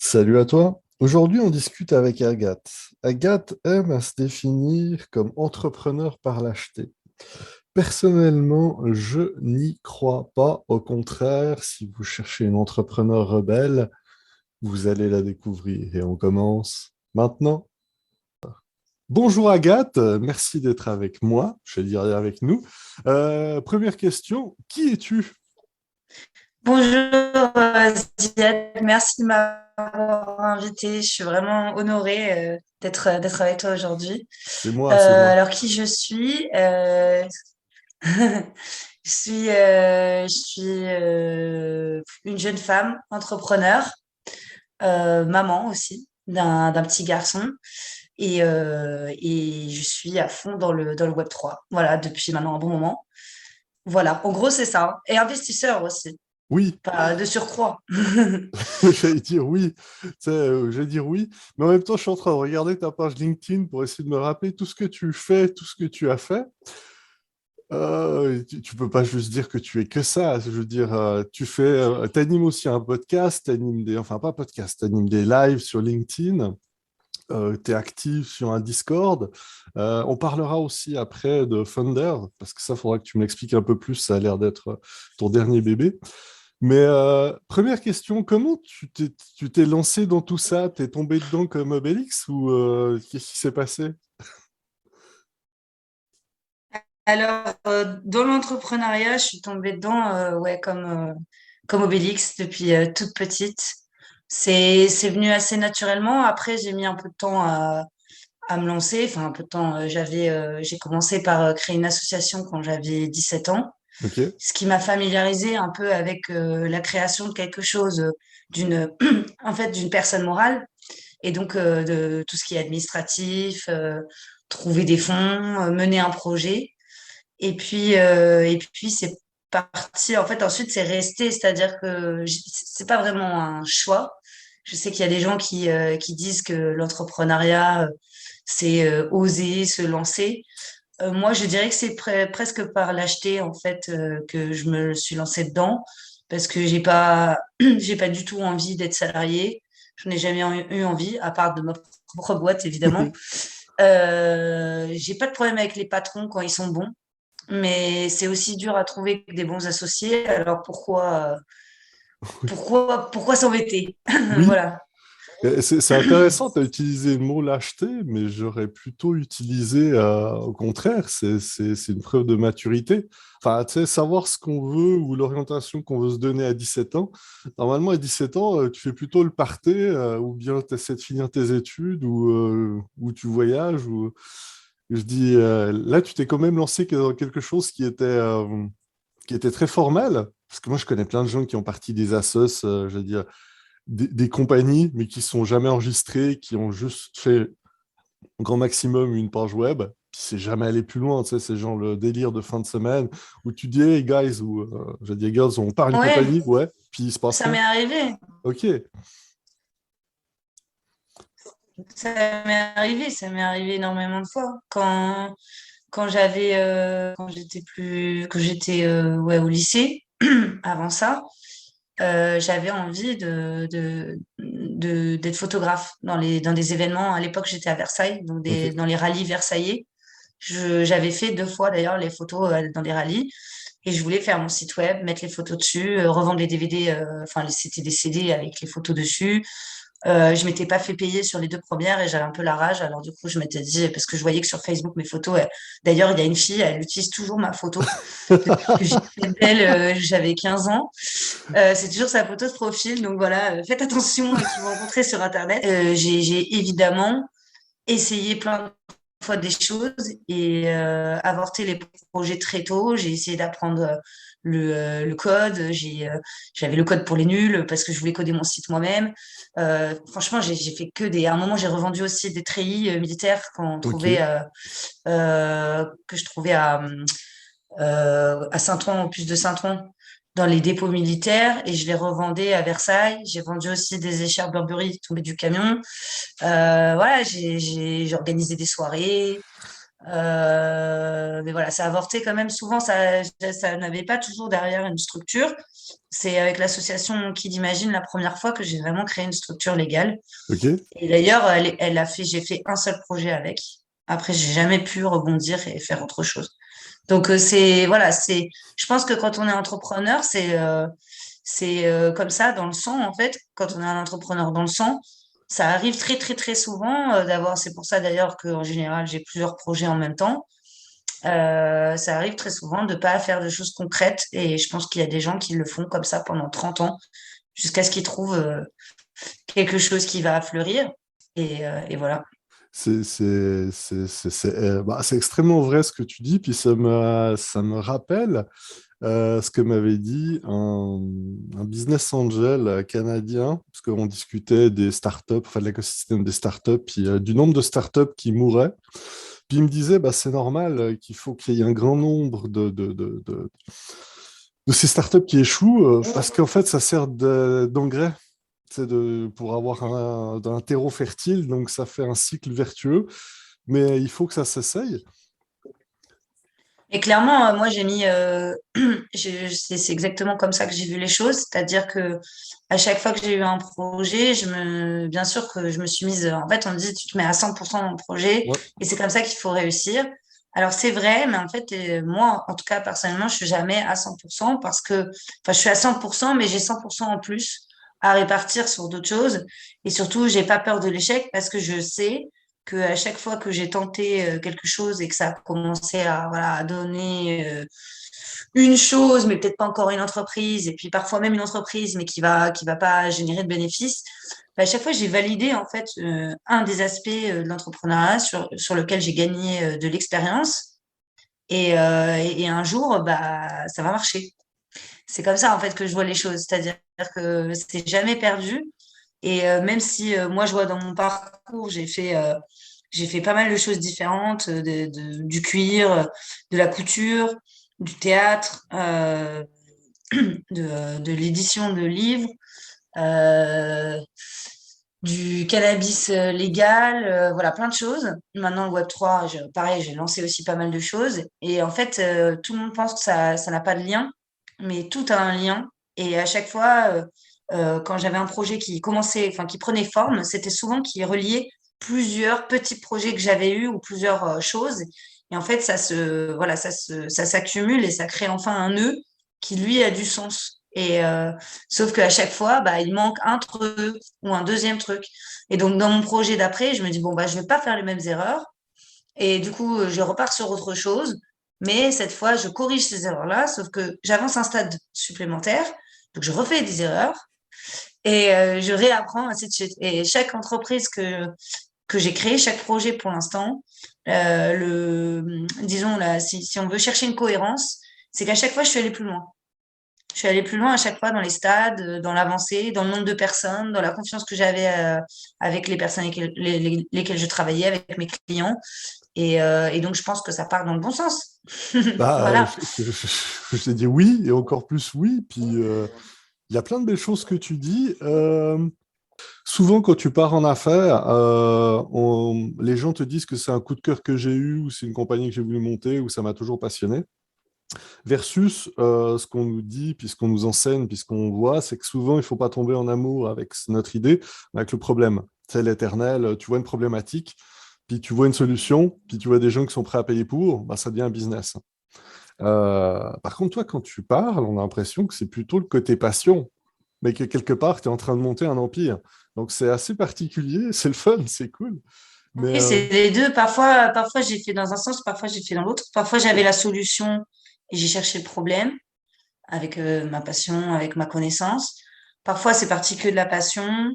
Salut à toi. Aujourd'hui, on discute avec Agathe. Agathe aime à se définir comme entrepreneur par l'acheter. Personnellement, je n'y crois pas. Au contraire, si vous cherchez une entrepreneur rebelle, vous allez la découvrir. Et on commence maintenant. Bonjour Agathe, merci d'être avec moi, je dirais avec nous. Première question, qui es-tu? Bonjour Ziad, merci de m'avoir invitée. Je suis vraiment honorée d'être avec toi aujourd'hui. C'est moi, c'est moi. Alors qui je suis je suis une jeune femme entrepreneur, maman aussi d'un petit garçon et je suis à fond dans le Web3. Voilà, depuis maintenant un bon moment. Voilà, en gros c'est ça. Et investisseur aussi, Oui, pas de surcroît. j'allais dire oui. Tu sais, j'allais dire oui. Mais en même temps, je suis en train de regarder ta page LinkedIn pour essayer de me rappeler tout ce que tu fais, tout ce que tu as fait. Tu peux pas juste dire que tu es que ça. Je veux dire, t'animes aussi un podcast, enfin pas podcast, t'animes des lives sur LinkedIn. Tu es actif sur un Discord. On parlera aussi après de Thunder, parce que ça, faudra que tu m'expliques un peu plus. Ça a l'air d'être ton dernier bébé. Mais première question, comment tu t'es lancé dans tout ça? T'es tombé dedans comme Obélix ou qu'est-ce qui s'est passé? Alors, dans l'entrepreneuriat, je suis tombée dedans, ouais, comme Obélix depuis toute petite. C'est venu assez naturellement. Après, j'ai mis un peu de temps à me lancer. Enfin, un peu de temps. J'ai commencé par créer une association quand j'avais 17 ans, Ok. ce qui m'a familiarisé un peu avec la création de quelque chose, d'une, en fait, d'une personne morale. Et donc, de tout ce qui est administratif, trouver des fonds, mener un projet. Et puis c'est parti. En fait, ensuite, c'est resté. C'est-à-dire que c'est pas vraiment un choix. Je sais qu'il y a des gens qui disent que l'entrepreneuriat, c'est oser se lancer. Moi, je dirais que c'est presque par l'acheter, en fait, que je me suis lancée dedans. Parce que j'ai pas du tout envie d'être salariée. Je n'ai jamais eu envie, à part de ma propre boîte, évidemment. J'ai pas de problème avec les patrons quand ils sont bons, mais c'est aussi dur à trouver des bons associés. Alors pourquoi s'embêter? Oui, Voilà. c'est intéressant, tu as utilisé le mot lâcheté, mais j'aurais plutôt utilisé, au contraire, c'est une preuve de maturité. Enfin, tu sais, savoir ce qu'on veut ou l'orientation qu'on veut se donner à 17 ans. Normalement, à 17 ans, tu fais plutôt le party, ou bien tu essaies de finir tes études, ou tu voyages. Je dis, là, tu t'es quand même lancé dans quelque chose qui était très formel. Parce que moi, je connais plein de gens qui ont parti des assos, je veux dire, des compagnies, mais qui sont jamais enregistrées, qui ont juste fait au grand maximum une page web, puis c'est jamais allé plus loin, tu sais, c'est genre le délire de fin de semaine, où tu dis, hey guys, ou je dis, hey girls, on part une Ouais, compagnie, ouais, puis il se passe ça m'est rien. arrivé. Ok, Ça m'est arrivé énormément de fois. Quand j'étais ouais, au lycée, avant ça, j'avais envie d'être photographe dans des événements. À l'époque, j'étais à Versailles, donc ok, dans les rallyes versaillais. J'avais fait 2 fois d'ailleurs les photos dans des rallyes et je voulais faire mon site web, mettre les photos dessus, revendre les DVD, enfin c'était des CD avec les photos dessus. Je m'étais pas fait payer sur les 2 premières et j'avais un peu la rage. Alors du coup, je m'étais dit, parce que je voyais que sur Facebook, mes photos, d'ailleurs, il y a une fille, elle utilise toujours ma photo depuis que j'ai fait d'elle, j'avais 15 ans. C'est toujours sa photo de profil. Donc voilà, faites attention à qui vous rencontrez sur Internet. J'ai évidemment essayé plein de fois des choses et avorté les projets très tôt. J'ai essayé d'apprendre le code. J'avais le code pour les nuls parce que je voulais coder mon site moi-même. Franchement, j'ai fait que des. À un moment, j'ai revendu aussi des treillis militaires ok, que je trouvais à Saint-Ouen, au puce de Saint-Ouen, dans les dépôts militaires, et je les revendais à Versailles. J'ai vendu aussi des écharpes Burberry tombées du camion. Voilà, j'ai organisé des soirées. Mais voilà, ça a avorté quand même souvent, ça n'avait pas toujours derrière une structure. C'est avec l'association Kid Imagine la première fois que j'ai vraiment créé une structure légale. Ok? Et d'ailleurs, j'ai fait un seul projet avec. Après, j'ai jamais pu rebondir et faire autre chose. Donc, voilà, je pense que quand on est entrepreneur, c'est comme ça dans le sang, en fait. Quand on est un entrepreneur dans le sang, ça arrive très, très, très souvent c'est pour ça d'ailleurs qu'en général, j'ai plusieurs projets en même temps. Ça arrive très souvent de pas faire de choses concrètes et je pense qu'il y a des gens qui le font comme ça pendant 30 ans jusqu'à ce qu'ils trouvent quelque chose qui va fleurir. Et voilà. C'est extrêmement vrai ce que tu dis, puis ça me rappelle ce que m'avait dit un business angel canadien, parce qu'on discutait des startups, enfin de l'écosystème des startups, puis du nombre de startups qui mouraient. Puis il me disait, bah, c'est normal qu'il faut qu'il y ait un grand nombre de ces startups qui échouent, parce qu'en fait, ça sert d'engrais. Pour avoir un terreau fertile, donc ça fait un cycle vertueux, mais il faut que ça s'essaye. Et clairement, moi, j'ai mis, c'est exactement comme ça que j'ai vu les choses, c'est-à-dire que à chaque fois que j'ai eu un projet, bien sûr que je me suis mise, en fait, on me dit, tu te mets à 100% dans le projet, Ouais. et c'est comme ça qu'il faut réussir. Alors, c'est vrai, mais en fait, moi, en tout cas, personnellement, je suis jamais à 100% parce que, enfin, je suis à 100%, mais j'ai 100% en plus à répartir sur d'autres choses. Et surtout, j'ai pas peur de l'échec parce que je sais que à chaque fois que j'ai tenté quelque chose et que ça a commencé à, voilà, à donner une chose, mais peut-être pas encore une entreprise, et puis parfois même une entreprise, mais qui va pas générer de bénéfices, bah, à chaque fois j'ai validé en fait un des aspects de l'entrepreneuriat sur lequel j'ai gagné de l'expérience. Et un jour, bah, ça va marcher. C'est comme ça en fait que je vois les choses, c'est-à-dire que c'est jamais perdu. Et même si moi, je vois dans mon parcours, j'ai fait pas mal de choses différentes, du cuir, de la couture, du théâtre, de l'édition de livres, euh, du cannabis légal, voilà, plein de choses. Maintenant, le Web3, pareil, j'ai lancé aussi pas mal de choses. Et en fait, tout le monde pense que ça n'a pas de lien, mais tout a un lien. Et à chaque fois, quand j'avais un projet qui commençait, enfin, qui prenait forme, c'était souvent qui reliait plusieurs petits projets que j'avais eus ou plusieurs choses. Et en fait, voilà, ça s'accumule et ça crée enfin un nœud qui, lui, a du sens. Sauf qu'à chaque fois, bah, il manque un truc ou un deuxième truc. Et donc, dans mon projet d'après, je me dis, bon, bah, je ne vais pas faire les mêmes erreurs. Et du coup, je repars sur autre chose. Mais cette fois, je corrige ces erreurs-là, sauf que j'avance un stade supplémentaire. Donc, je refais des erreurs et je réapprends, ainsi de suite. Et chaque entreprise que j'ai créée, chaque projet pour l'instant, disons, là, si on veut chercher une cohérence, c'est qu'à chaque fois, je suis allée plus loin. Je suis allée plus loin à chaque fois dans les stades, dans l'avancée, dans le nombre de personnes, dans la confiance que j'avais avec les personnes lesquelles je travaillais, avec mes clients. Et donc, je pense que ça part dans le bon sens. Bah, Voilà. je t'ai dit oui, et encore plus oui. Puis il y a plein de belles choses que tu dis. Souvent, quand tu pars en affaires, les gens te disent que c'est un coup de cœur que j'ai eu, ou c'est une compagnie que j'ai voulu monter, ou ça m'a toujours passionné. Versus ce qu'on nous dit, puis ce qu'on nous enseigne, puis ce qu'on voit, c'est que souvent, il ne faut pas tomber en amour avec notre idée, mais avec le problème. C'est l'éternel, tu vois une problématique, puis tu vois une solution, puis tu vois des gens qui sont prêts à payer pour, bah, ça devient un business. Par contre, toi, quand tu parles, on a l'impression que c'est plutôt le côté passion, mais que quelque part, tu es en train de monter un empire. Donc, c'est assez particulier, c'est le fun, c'est cool. Mais Oui, c'est les deux. Parfois j'ai fait dans un sens, parfois j'ai fait dans l'autre. Parfois, j'avais la solution et j'ai cherché le problème avec ma passion, avec ma connaissance. Parfois, c'est parti que de la passion.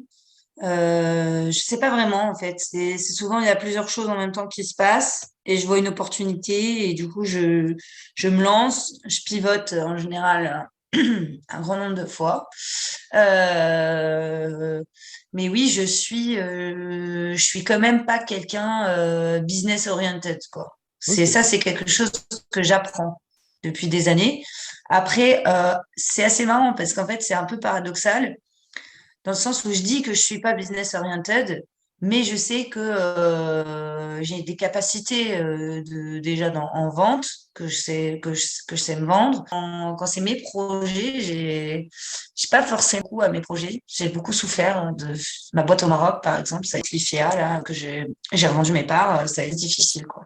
Je sais pas vraiment en fait. C'est souvent il y a plusieurs choses en même temps qui se passent et je vois une opportunité et du coup je me lance, je pivote en général un grand nombre de fois. Mais oui, je suis quand même pas quelqu'un business oriented quoi. ok, C'est quelque chose que j'apprends depuis des années. Après, c'est assez marrant parce qu'en fait c'est un peu paradoxal dans le sens où je dis que je suis pas business oriented, Mais je sais que j'ai des capacités déjà en vente, que je sais me vendre. Quand c'est mes projets, j'ai pas forcément coup à mes projets. J'ai beaucoup souffert de ma boîte au Maroc, par exemple, ça a été l'IFEA, là, que j'ai revendu mes parts, ça a été difficile, quoi.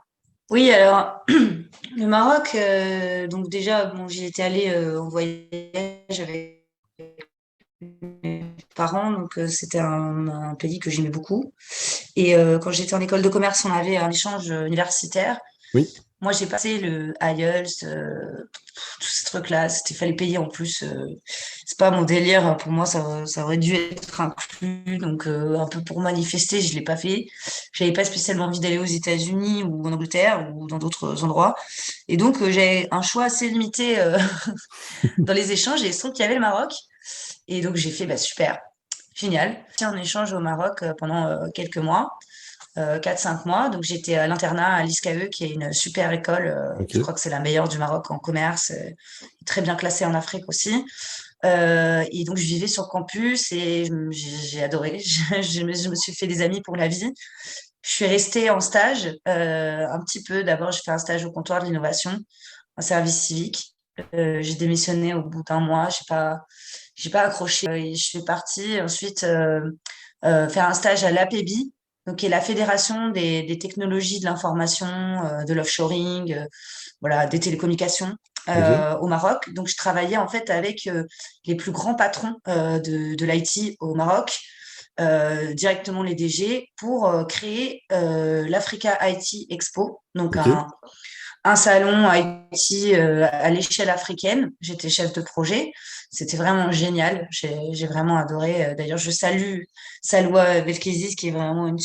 Oui, alors, le Maroc, donc déjà, bon, j'y étais allée en voyage avec mes parents, donc c'était un pays que j'aimais beaucoup. Et quand j'étais en école de commerce, on avait un échange universitaire. Oui, Moi, j'ai passé le IELTS, tous ces trucs-là. Fallait payer en plus. C'est pas mon délire. Pour moi, ça aurait dû être inclus. Donc, un peu pour manifester, je l'ai pas fait. J'avais pas spécialement envie d'aller aux États-Unis ou en Angleterre ou dans d'autres endroits. Et donc, j'avais un choix assez limité dans les échanges. Et il se trouve qu'il y avait le Maroc. Et donc, j'ai fait, bah, super, génial. Tiens, en échange au Maroc pendant quelques mois. 4-5 mois. Donc, j'étais à l'internat à l'ISCAE, qui est une super école. Je ok. crois que c'est la meilleure du Maroc en commerce, très bien classée en Afrique aussi. Et donc, je vivais sur le campus et j'ai adoré. Je me suis fait des amis pour la vie. Je suis restée en stage un petit peu. D'abord, j'ai fait un stage au comptoir de l'innovation, un service civique. J'ai démissionné au bout d'un mois. J'ai pas accroché. Et je suis partie ensuite faire un stage à l'APEBI, donc qui est la Fédération des technologies de l'information, de l'offshoring, voilà, des télécommunications Ok. au Maroc. Donc je travaillais en fait avec les plus grands patrons de l'IT au Maroc, directement les DG, pour créer l'Africa IT Expo, donc Ok. un salon IT à l'échelle africaine. J'étais chef de projet. C'était vraiment génial. J'ai vraiment adoré. D'ailleurs, je salue Salwa Belkizis, qui est vraiment une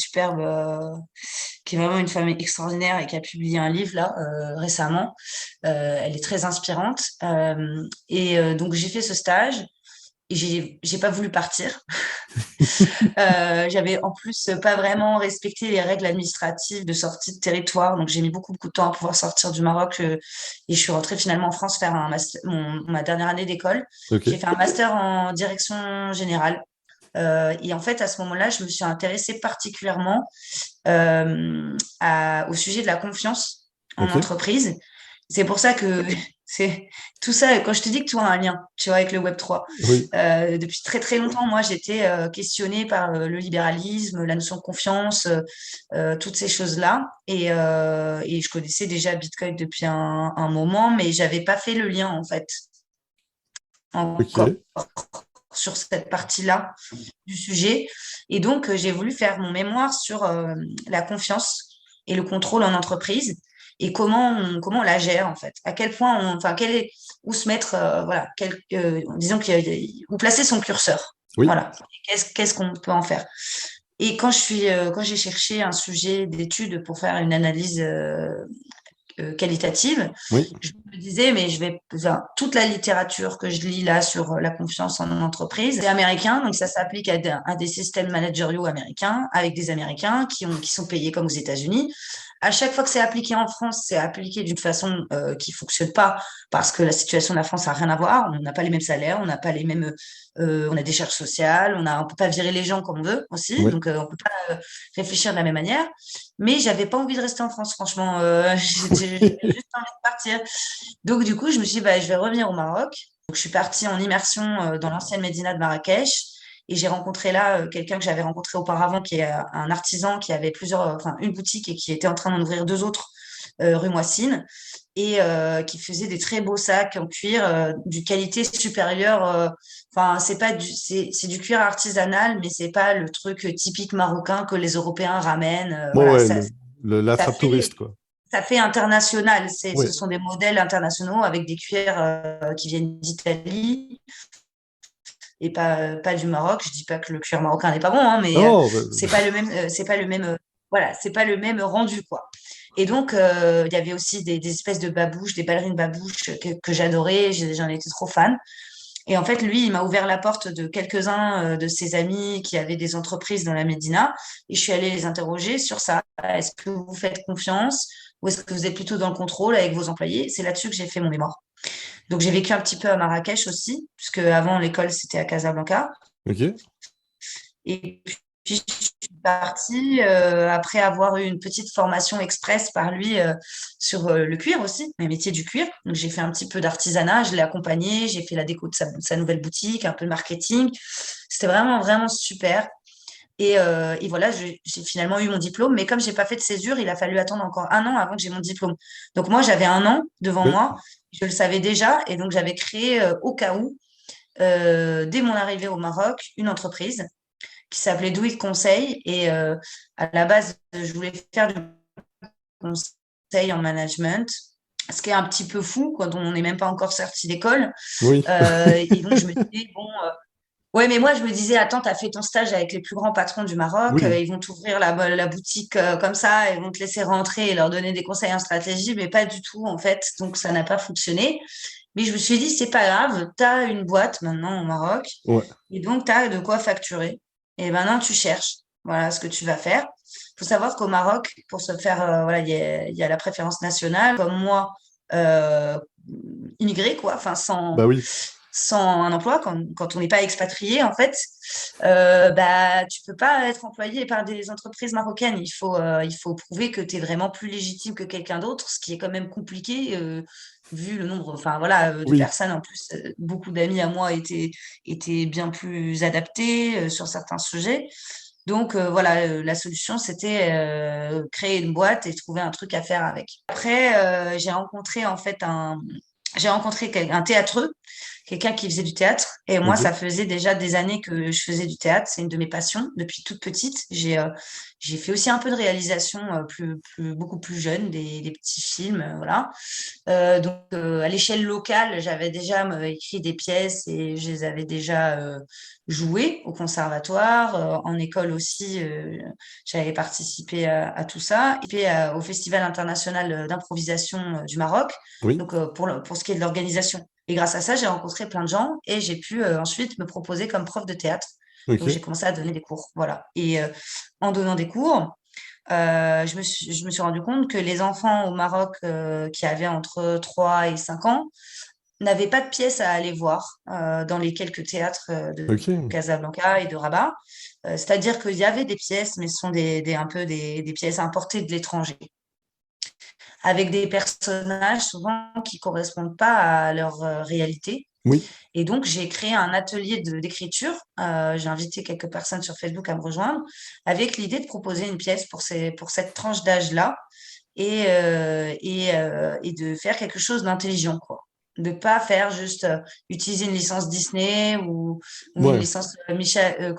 femme extraordinaire et qui a publié un livre là récemment. Elle est très inspirante. Et donc, j'ai fait ce stage. Et j'ai pas voulu partir. J'avais en plus pas vraiment respecté les règles administratives de sortie de territoire, donc j'ai mis beaucoup de temps à pouvoir sortir du Maroc et je suis rentrée finalement en France faire ma dernière année d'école. Ok. J'ai fait un master en direction générale. Et en fait, à ce moment-là, je me suis intéressée particulièrement au sujet de la confiance en Ok. entreprise. C'est pour ça que c'est tout ça, quand je te dis que tu as un lien, tu vois, avec le Web3. Oui. Depuis très très longtemps, moi, j'étais questionnée par le libéralisme, la notion de confiance, toutes ces choses-là. Et je connaissais déjà Bitcoin depuis un moment, mais j'avais pas fait le lien, en fait, encore Ok. sur cette partie-là du sujet. Et donc, j'ai voulu faire mon mémoire sur la confiance et le contrôle en entreprise et comment on la gère, en fait. À quel point enfin, où se mettre, voilà, disons où placer son curseur. Oui. Voilà. Qu'est-ce qu'on peut en faire? Et quand j'ai cherché un sujet d'étude pour faire une analyse qualitative, Oui. je me disais, mais enfin, toute la littérature que je lis là sur la confiance en entreprise, c'est américain, donc ça s'applique à des systèmes managériaux américains, avec des Américains qui sont payés comme aux États-Unis. À chaque fois que c'est appliqué en France, c'est appliqué d'une façon qui fonctionne pas parce que la situation de la France a rien à voir. On n'a pas les mêmes salaires, on n'a pas les mêmes, on a des charges sociales, on peut pas virer les gens comme on veut aussi, Oui. donc on peut pas réfléchir de la même manière. Mais j'avais pas envie de rester en France, franchement. J'avais juste envie de partir. Donc, du coup, je me suis dit, bah, je vais revenir au Maroc. Donc, je suis partie en immersion dans l'ancienne Médina de Marrakech. Et j'ai rencontré là quelqu'un que j'avais rencontré auparavant, qui est un artisan qui avait enfin, une boutique et qui était en train d'en ouvrir deux autres rue Moissine et qui faisait des très beaux sacs en cuir d'une qualité supérieure. Enfin, c'est du cuir artisanal, mais c'est pas le truc typique marocain que les Européens ramènent. Bon, Voilà, ouais, ça l'attrape touriste, fait quoi. ça fait international. Oui. Ce sont des modèles internationaux avec des cuirs qui viennent d'Italie et pas du Maroc. Je dis pas que le cuir marocain n'est pas bon, hein, mais Non, c'est pas le même, voilà, c'est pas le même rendu, quoi. Et donc, il y avait aussi des espèces de babouches, des ballerines babouches que j'adorais. J'en étais trop fan. Et en fait, lui, il m'a ouvert la porte de quelques-uns de ses amis qui avaient des entreprises dans la Médina. Et je suis allée les interroger sur ça. Est-ce que vous faites confiance ou est-ce que vous êtes plutôt dans le contrôle avec vos employés? C'est là-dessus que j'ai fait mon mémoire. Donc, j'ai vécu un petit peu à Marrakech aussi, puisque avant l'école, c'était à Casablanca. ok. Et puis, je suis partie après avoir eu une petite formation express par lui sur le cuir aussi, le métier du cuir. Donc, j'ai fait un petit peu d'artisanat, je l'ai accompagné, j'ai fait la déco de sa nouvelle boutique, un peu de marketing. C'était vraiment, vraiment super. Et voilà, j'ai finalement eu mon diplôme, mais comme j'ai pas fait de césure, il a fallu attendre encore un an avant que j'ai mon diplôme. Donc moi, j'avais un an devant Oui, moi, je le savais déjà, et donc j'avais créé au cas où, dès mon arrivée au Maroc, une entreprise qui s'appelait Do It Conseil. Et à la base, je voulais faire du conseil en management, ce qui est un petit peu fou quand on n'est même pas encore sorti d'école. oui, Et donc, je me disais, bon, ouais, mais moi, je me disais, attends, tu as fait ton stage avec les plus grands patrons du Maroc, oui, ils vont t'ouvrir la boutique comme ça, ils vont te laisser rentrer et leur donner des conseils en stratégie, mais pas du tout, en fait. Donc, ça n'a pas fonctionné. Mais je me suis dit, c'est pas grave, tu as une boîte maintenant au Maroc, ouais, et donc tu as de quoi facturer. Et maintenant, tu cherches. Voilà ce que tu vas faire. Il faut savoir qu'au Maroc, pour se faire, voilà, il y a la préférence nationale, comme moi, euh, immigré, quoi, enfin, bah oui, sans un emploi, quand on n'est pas expatrié, en fait, bah, tu peux pas être employé par des entreprises marocaines. Il faut prouver que tu es vraiment plus légitime que quelqu'un d'autre, ce qui est quand même compliqué, vu le nombre, enfin voilà, de oui, personnes. En plus, beaucoup d'amis à moi étaient bien plus adaptés sur certains sujets. Donc voilà, la solution, c'était créer une boîte et trouver un truc à faire avec. Après, j'ai rencontré un théâtreux, quelqu'un qui faisait du théâtre. Et moi, ok, ça faisait déjà des années que je faisais du théâtre. C'est une de mes passions depuis toute petite. J'ai fait aussi un peu de réalisation beaucoup plus jeune, des petits films, voilà. Donc, à l'échelle locale, j'avais déjà écrit des pièces et je les avais déjà jouées au conservatoire. En école aussi, j'avais participé à tout ça. Et puis, au Festival international d'improvisation du Maroc, oui, donc pour ce qui est de l'organisation. Et grâce à ça, j'ai rencontré plein de gens et j'ai pu ensuite me proposer comme prof de théâtre. Donc, j'ai ok, commencé à donner des cours. Voilà. Et en donnant des cours, je me suis rendu compte que les enfants au Maroc qui avaient entre 3 et 5 ans n'avaient pas de pièces à aller voir dans les quelques théâtres de ok, Casablanca et de Rabat. C'est-à-dire qu'il y avait des pièces, mais ce sont un peu des pièces importées de l'étranger, avec des personnages souvent qui correspondent pas à leur réalité. oui, Et donc, j'ai créé un atelier d'écriture. J'ai invité quelques personnes sur Facebook à me rejoindre avec l'idée de proposer une pièce pour cette tranche d'âge-là et de faire quelque chose d'intelligent, quoi. De pas faire juste utiliser une licence Disney ou une ouais, licence Michael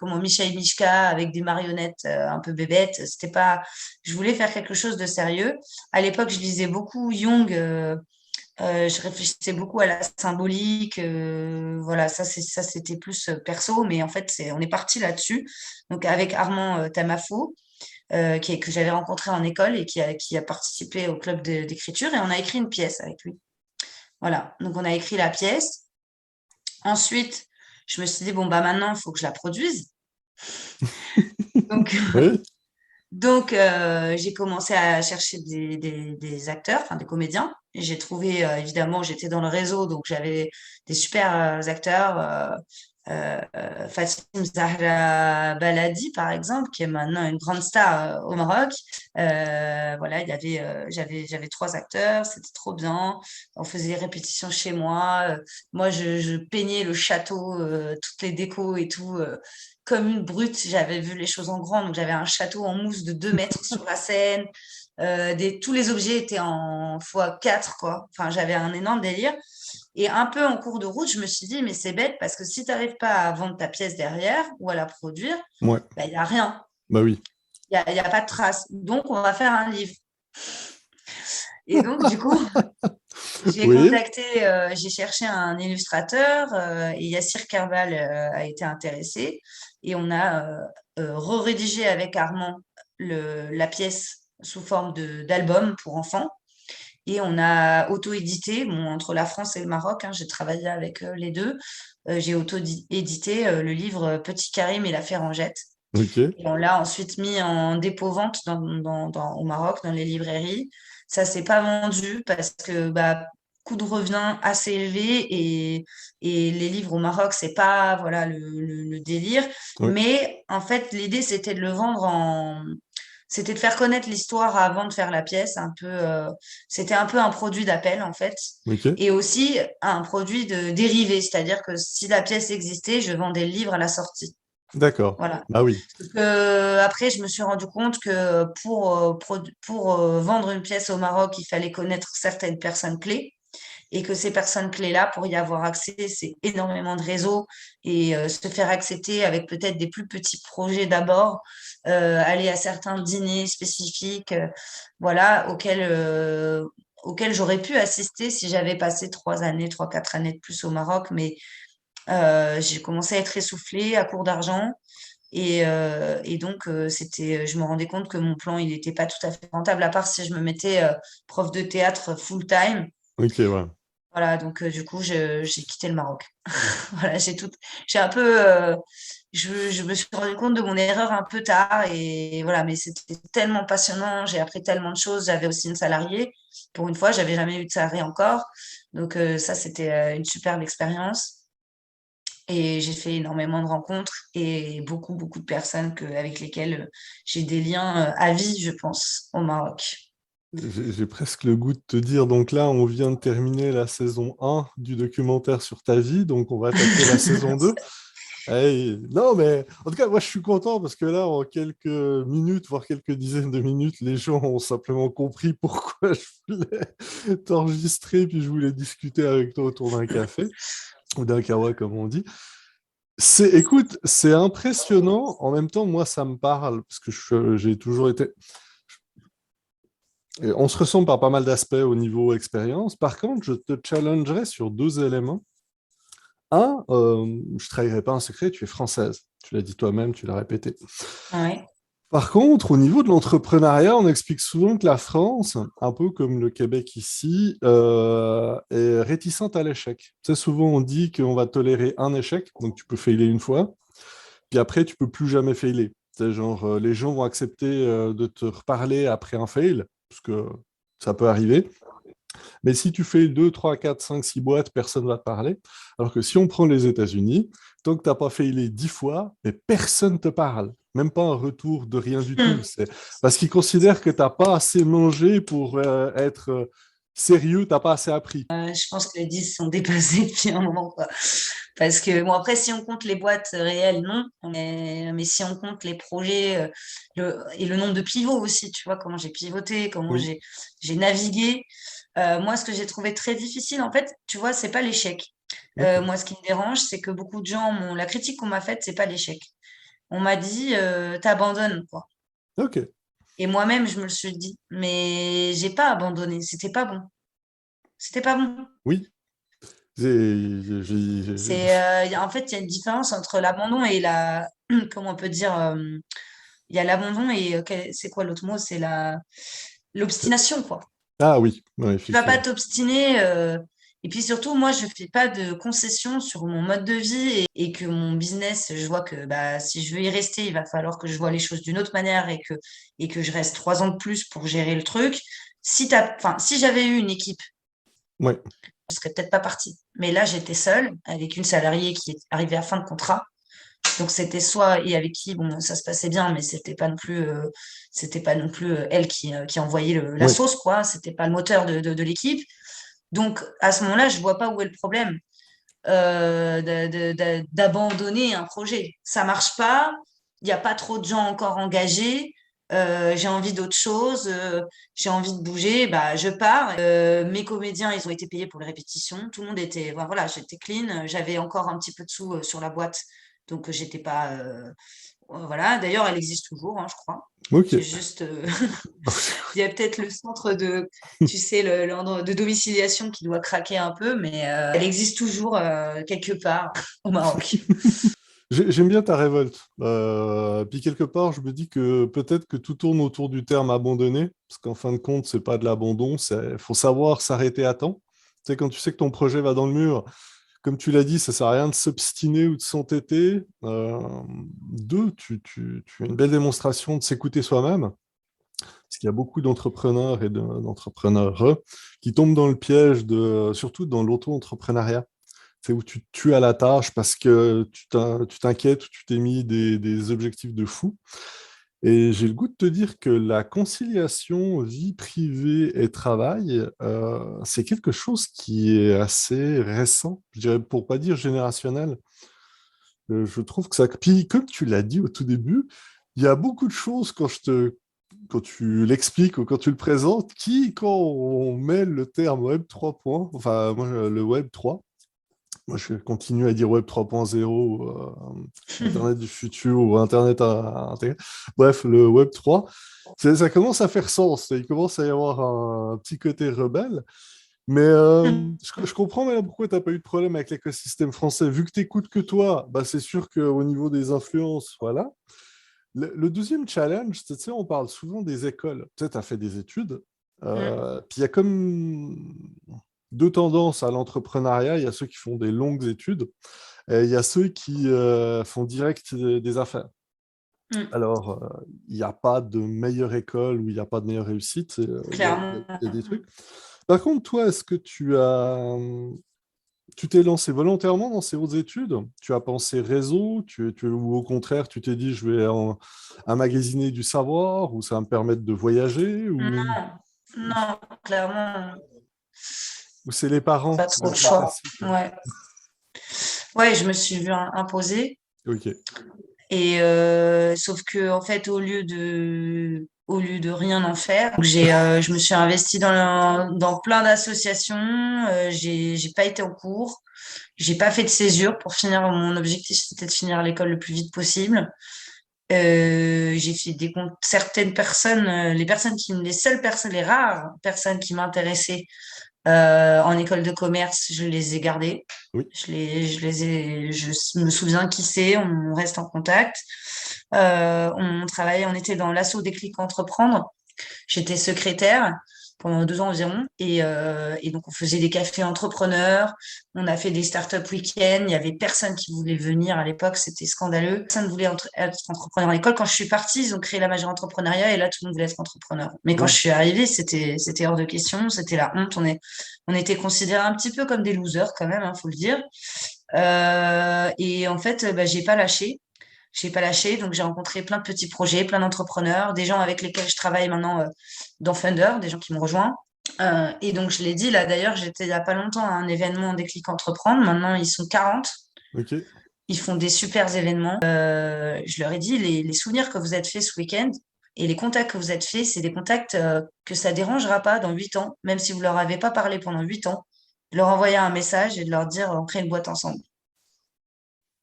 Mishka avec des marionnettes un peu bébêtes. C'était pas. Je voulais faire quelque chose de sérieux. À l'époque, je lisais beaucoup Jung. Je réfléchissais beaucoup à la symbolique. Voilà, ça, c'était plus perso, mais en fait, on est parti là-dessus. Donc, avec Armand Tamafo, que j'avais rencontré en école et qui a participé au club d'écriture, et on a écrit une pièce avec lui. Voilà, donc on a écrit la pièce. Ensuite, je me suis dit, bon, bah maintenant, il faut que je la produise. Donc, oui, j'ai commencé à chercher des acteurs, enfin des comédiens. Et j'ai trouvé, évidemment, j'étais dans le réseau, donc j'avais des super acteurs. Fatim Zahra Baladi, par exemple, qui est maintenant une grande star au Maroc. Voilà, j'avais trois acteurs, c'était trop bien. On faisait des répétitions chez moi. Moi, je peignais le château, toutes les décos et tout. Comme une brute, j'avais vu les choses en grand. Donc, j'avais un château en mousse de 2 mètres sur la Seine. Tous les objets étaient en x4, quoi. Enfin, j'avais un énorme délire. Et un peu en cours de route, je me suis dit, mais c'est bête parce que si tu n'arrives pas à vendre ta pièce derrière ou à la produire, ouais, bah, il n'y a rien. bah oui, Il y a pas de trace. Donc, on va faire un livre. Et donc, du coup, oui, j'ai cherché un illustrateur et Yassir Kerbal a été intéressé. Et on a re-rédigé avec Armand la pièce sous forme d'album pour enfants. Et on a auto-édité, bon, entre la France et le Maroc, hein, j'ai travaillé avec les deux. J'ai auto-édité le livre Petit Karim et la Ferrangette. ok, Et on l'a ensuite mis en dépôt-vente au Maroc, dans les librairies. Ça s'est pas vendu parce que bah, coût de revient assez élevé et les livres au Maroc, c'est pas voilà le délire. Oui. Mais en fait, l'idée, c'était de faire connaître l'histoire avant de faire la pièce. C'était un peu un produit d'appel, en fait. Ok. Et aussi un produit de dérivé, c'est-à-dire que si la pièce existait, je vendais le livre à la sortie. D'accord. Voilà. Ah oui. Parce que, après, je me suis rendu compte que pour vendre une pièce au Maroc, il fallait connaître certaines personnes clés et que ces personnes clés-là, pour y avoir accès, c'est énormément de réseaux et se faire accepter avec peut-être des plus petits projets d'abord, aller à certains dîners spécifiques, voilà, auxquels j'aurais pu assister si j'avais passé 3 années, 3, 4 années de plus au Maroc, mais j'ai commencé à être essoufflée, à court d'argent. Et donc, je me rendais compte que mon plan, il n'était pas tout à fait rentable, à part si je me mettais prof de théâtre full-time. Ok, ouais. Voilà, donc du coup, j'ai quitté le Maroc. Voilà, j'ai un peu, je me suis rendu compte de mon erreur un peu tard et voilà, mais c'était tellement passionnant, j'ai appris tellement de choses. J'avais aussi une salariée. Pour une fois, j'avais jamais eu de salarié encore. Donc ça, c'était une superbe expérience. Et j'ai fait énormément de rencontres et beaucoup, beaucoup de personnes avec lesquelles j'ai des liens à vie, je pense, au Maroc. J'ai presque le goût de te dire, donc là, on vient de terminer la saison 1 du documentaire sur ta vie, donc on va attaquer la saison 2. Hey, non, mais en tout cas, moi, je suis content parce que là, en quelques minutes, voire quelques dizaines de minutes, les gens ont simplement compris pourquoi je voulais t'enregistrer, puis je voulais discuter avec toi autour d'un café, ou d'un kawa, comme on dit. Écoute, c'est impressionnant. En même temps, moi, ça me parle, parce que j'ai toujours été... Et on se ressemble par pas mal d'aspects au niveau expérience. Par contre, je te challengerai sur deux éléments. Un, je ne trahirai pas un secret, tu es française. Tu l'as dit toi-même, tu l'as répété. Ouais. Par contre, au niveau de l'entrepreneuriat, on explique souvent que la France, un peu comme le Québec ici, est réticente à l'échec. Tu sais, souvent on dit qu'on va tolérer un échec, donc tu peux failer une fois, puis après tu peux plus jamais failer. C'est genre, les gens vont accepter de te reparler après un fail, parce que ça peut arriver. Mais si tu fais 2, 3, 4, 5, 6 boîtes, personne ne va te parler. Alors que si on prend les États-Unis, tant que tu n'as pas failé 10 fois, mais personne ne te parle. Même pas un retour de rien du tout. Hmm. C'est parce qu'ils considèrent que tu n'as pas assez mangé pour être sérieux, tu n'as pas assez appris. Je pense que les 10 sont dépassés depuis un moment, quoi. Parce que, bon, après, si on compte les boîtes réelles, non. Mais si on compte les projets et le nombre de pivots aussi, tu vois, comment j'ai pivoté, comment Oui, j'ai navigué. Moi, ce que j'ai trouvé très difficile, en fait, tu vois, c'est pas l'échec. ok. Moi, ce qui me dérange, c'est que beaucoup de gens la critique qu'on m'a faite, c'est pas l'échec. On m'a dit, t'abandonnes, quoi. Ok, Et moi-même, je me le suis dit, mais j'ai pas abandonné, c'était pas bon. C'était pas bon. oui. En fait, il y a une différence entre l'abandon et comment on peut dire, il y a l'abandon et c'est quoi l'autre mot? C'est l'obstination, quoi. Ah oui, ouais, Tu vas pas effectivement. t'obstiner. Et puis surtout, moi, je fais pas de concessions sur mon mode de vie et que mon business, je vois que bah, si je veux y rester, il va falloir que je vois les choses d'une autre manière et que je reste 3 ans de plus pour gérer le truc. Enfin, si j'avais eu une équipe, Ouais, je serais peut-être pas partie. Mais là, j'étais seule avec une salariée qui est arrivée à fin de contrat. Donc c'était soit et avec qui bon ça se passait bien, mais c'était pas non plus elle qui envoyait la ouais. sauce quoi. C'était pas le moteur de l'équipe. Donc à ce moment-là, je vois pas où est le problème d'abandonner un projet. Ça marche pas. Il n'y a pas trop de gens encore engagés. J'ai envie d'autre chose, j'ai envie de bouger, bah, je pars. Mes comédiens, ils ont été payés pour les répétitions. Tout le monde était, voilà, j'étais clean. J'avais encore un petit peu de sous sur la boîte, donc j'étais pas, voilà. D'ailleurs, elle existe toujours, hein, je crois. C'est Ok. juste, il y a peut-être le centre tu sais, l'ordre de domiciliation qui doit craquer un peu, mais elle existe toujours quelque part au Maroc. J'aime bien ta révolte. Puis quelque part, je me dis que peut-être que tout tourne autour du terme abandonner, parce qu'en fin de compte, c'est pas de l'abandon, il faut savoir s'arrêter à temps. Tu sais, quand tu sais que ton projet va dans le mur, comme tu l'as dit, ça sert à rien de s'obstiner ou de s'entêter. Deux, tu as une belle démonstration de s'écouter soi-même. Parce qu'il y a beaucoup d'entrepreneurs et d'entrepreneurs qui tombent dans le piège surtout dans l'auto-entrepreneuriat. C'est où tu te tues à la tâche parce que tu t'inquiètes ou tu t'es mis des objectifs de fou. Et j'ai le goût de te dire que la conciliation vie privée et travail, c'est quelque chose qui est assez récent, je dirais, pour pas dire générationnel. Je trouve que ça. Puis, comme tu l'as dit au tout début, il y a beaucoup de choses quand tu l'expliques ou quand tu le présentes, quand on met le terme Web 3. Enfin, moi, le Web 3, moi, je continue à dire Web 3.0, Internet du futur ou Internet intégré. Bref, le Web 3, ça commence à faire sens. Il commence à y avoir un petit côté rebelle. Mais je comprends maintenant pourquoi tu n'as pas eu de problème avec l'écosystème français. Vu que tu n'écoutes que toi, bah, c'est sûr qu'au niveau des influences, voilà. Le deuxième challenge, tu sais, on parle souvent des écoles. Tu sais, tu as fait des études. Puis il y a comme deux tendances à l'entrepreneuriat. Il y a ceux qui font des longues études et il y a ceux qui font direct des affaires. Alors, il n'y a pas de meilleure école ou il n'y a pas de meilleure réussite. Clairement. Il y a des trucs. Par contre, toi, est-ce que tu t'es lancé volontairement dans ces hautes études? Tu as pensé réseau? Ou au contraire, tu t'es dit, je vais emmagasiner du savoir ou ça va me permettre de voyager? Non, non, clairement, Ou c'est les parents? pas trop de Le choix. classique. Ouais. Ouais, je me suis vue imposer. Ok. Et sauf que en fait, au lieu de rien en faire, donc je me suis investie dans plein d'associations. J'ai pas été en cours, j'ai pas fait de césure pour finir. Mon objectif, c'était de finir l'école le plus vite possible. J'ai fait certaines personnes, les seules personnes, les rares personnes qui m'intéressaient en école de commerce, je les ai gardées. Oui. Je me souviens qui c'est, on reste en contact. On travaillait, on était dans l'asso Déclic Entreprendre. J'étais secrétaire pendant 2 ans environ. Et donc, on faisait des cafés entrepreneurs. On a fait des startup week-ends. Il y avait personne qui voulait venir à l'époque. C'était scandaleux. Personne ne voulait être entrepreneur à l'école. Quand je suis partie, ils ont créé la majeure entrepreneuriat et là, tout le monde voulait être entrepreneur. Mais quand Oui. je suis arrivée, c'était hors de question. C'était la honte. On était considérés un petit peu comme des losers quand même, faut le dire. Et en fait, bah, j'ai pas lâché. J'ai pas lâché, donc j'ai rencontré plein de petits projets, plein d'entrepreneurs, des gens avec lesquels je travaille maintenant dans Funder, des gens qui m'ont rejoint. Et donc je l'ai dit là d'ailleurs, j'étais il y a pas longtemps à un événement Déclic Entreprendre. Maintenant ils sont 40, Ok. ils font des super événements. Je leur ai dit les souvenirs que vous êtes faits ce week-end et les contacts que vous êtes faits, c'est des contacts que ça dérangera pas dans 8 ans, même si vous leur avez pas parlé pendant 8 ans, de leur envoyer un message et de leur dire on crée une boîte ensemble.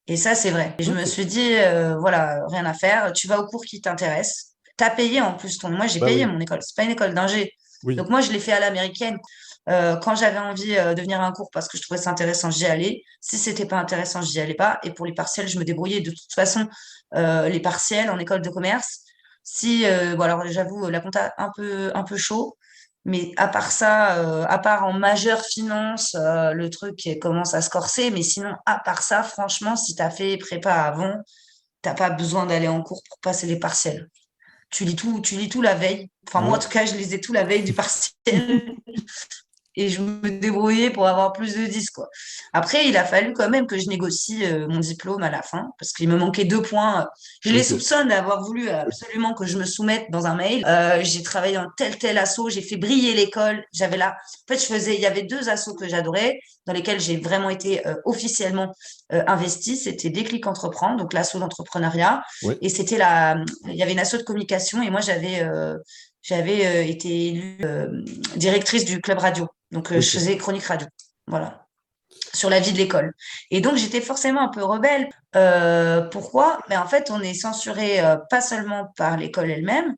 Et ça, c'est vrai. Et je me Ok. suis dit, voilà, rien à faire. Tu vas au cours qui t'intéresse. T'as payé en plus ton. Moi, j'ai Bah payé oui. mon école. C'est pas une école d'ingé. Donc Oui. moi, je l'ai fait à l'américaine. Quand j'avais envie de venir à un cours parce que je trouvais ça intéressant, j'y allais. Si c'était pas intéressant, j'y allais pas. Et pour les partiels, je me débrouillais. De toute façon, les partiels en école de commerce, si, bon alors j'avoue, la compta un peu chaud. Mais à part ça, à part en majeure finance, le truc commence à se corser. Mais sinon, à part ça, franchement, si tu as fait prépa avant, t'as pas besoin d'aller en cours pour passer les partiels. Tu lis tout la veille. Enfin, moi, en Ouais. tout cas, je lisais tout la veille du partiel et je me débrouillais pour avoir plus de 10, quoi. Après, il a fallu quand même que je négocie mon diplôme à la fin, parce qu'il me manquait 2 points. Je les Ok. soupçonne d'avoir voulu absolument que je me soumette dans un mail. J'ai travaillé dans tel asso, j'ai fait briller l'école. J'avais là, en fait, il y avait 2 assos que j'adorais, dans lesquels j'ai vraiment été officiellement investie. C'était Déclic Entreprendre, donc l'asso d'entrepreneuriat, Ouais. et il y avait une asso de communication, et moi, j'avais été élue directrice du club radio. Donc, je Ok. faisais chronique radio. Voilà. Sur la vie de l'école. Et donc, j'étais forcément un peu rebelle. Pourquoi? Mais en fait, on est censuré pas seulement par l'école elle-même,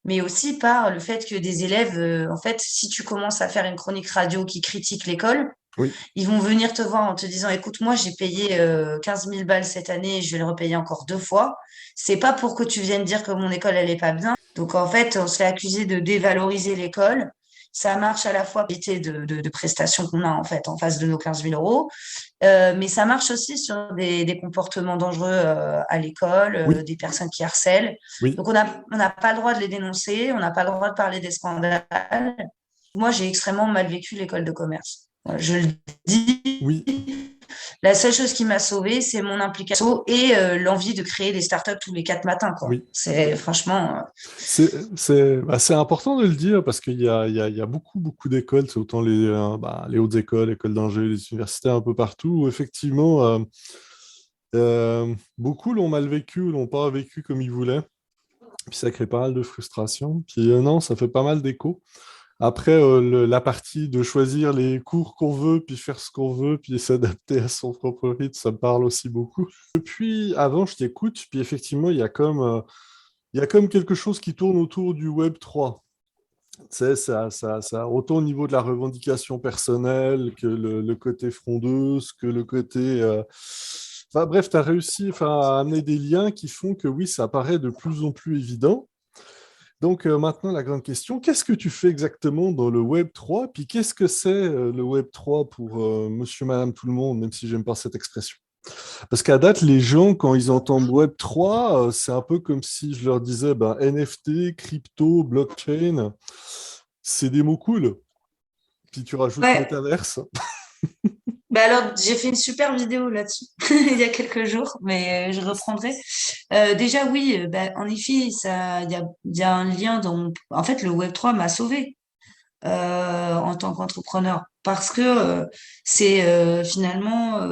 mais aussi par le fait que des élèves, en fait, si tu commences à faire une chronique radio qui critique l'école, Oui. ils vont venir te voir en te disant, écoute, moi, j'ai payé 15 000 balles cette année et je vais le repayer encore 2 fois. C'est pas pour que tu viennes dire que mon école, elle est pas bien. Donc, en fait, on se fait accuser de dévaloriser l'école. ça marche à la fois de prestations qu'on a en fait en face de nos 15 000 euros, mais ça marche aussi sur des comportements dangereux à l'école, Oui, des personnes qui harcèlent. oui, Donc on n'a pas le droit de les dénoncer, on n'a pas le droit de parler des scandales. Moi, j'ai extrêmement mal vécu l'école de commerce. Voilà, je le dis. oui. La seule chose qui m'a sauvée, c'est mon implication et l'envie de créer des startups tous les 4 matins, quoi. Oui, C'est franchement. c'est important de le dire parce qu'il y a beaucoup, beaucoup d'écoles, c'est autant les hautes écoles, écoles d'ingé, les universités un peu partout, où effectivement, beaucoup l'ont mal vécu ou l'ont pas vécu comme ils voulaient. Puis ça crée pas mal de frustration. Puis non, ça fait pas mal d'écho. Après, la partie de choisir les cours qu'on veut, puis faire ce qu'on veut, puis s'adapter à son propre rythme, ça me parle aussi beaucoup. Depuis avant, je t'écoute, puis effectivement, il y a comme quelque chose qui tourne autour du Web 3. Tu sais, autant au niveau de la revendication personnelle que le côté frondeuse, que le côté... Enfin bref, tu as réussi à amener des liens qui font que oui, ça paraît de plus en plus évident. Donc maintenant, la grande question, qu'est-ce que tu fais exactement dans le Web 3? Puis qu'est-ce que c'est le Web 3 pour monsieur, madame, tout le monde, même si j'aime pas cette expression? Parce qu'à date, les gens, quand ils entendent Web 3, c'est un peu comme si je leur disais ben, NFT, crypto, blockchain, c'est des mots cool. Puis tu rajoutes Ouais. métaverse. Bah alors, j'ai fait une super vidéo là-dessus il y a quelques jours, mais je reprendrai. Déjà, oui, bah, en effet, il y a un lien dans. En fait, le Web 3 m'a sauvée en tant qu'entrepreneur parce que c'est finalement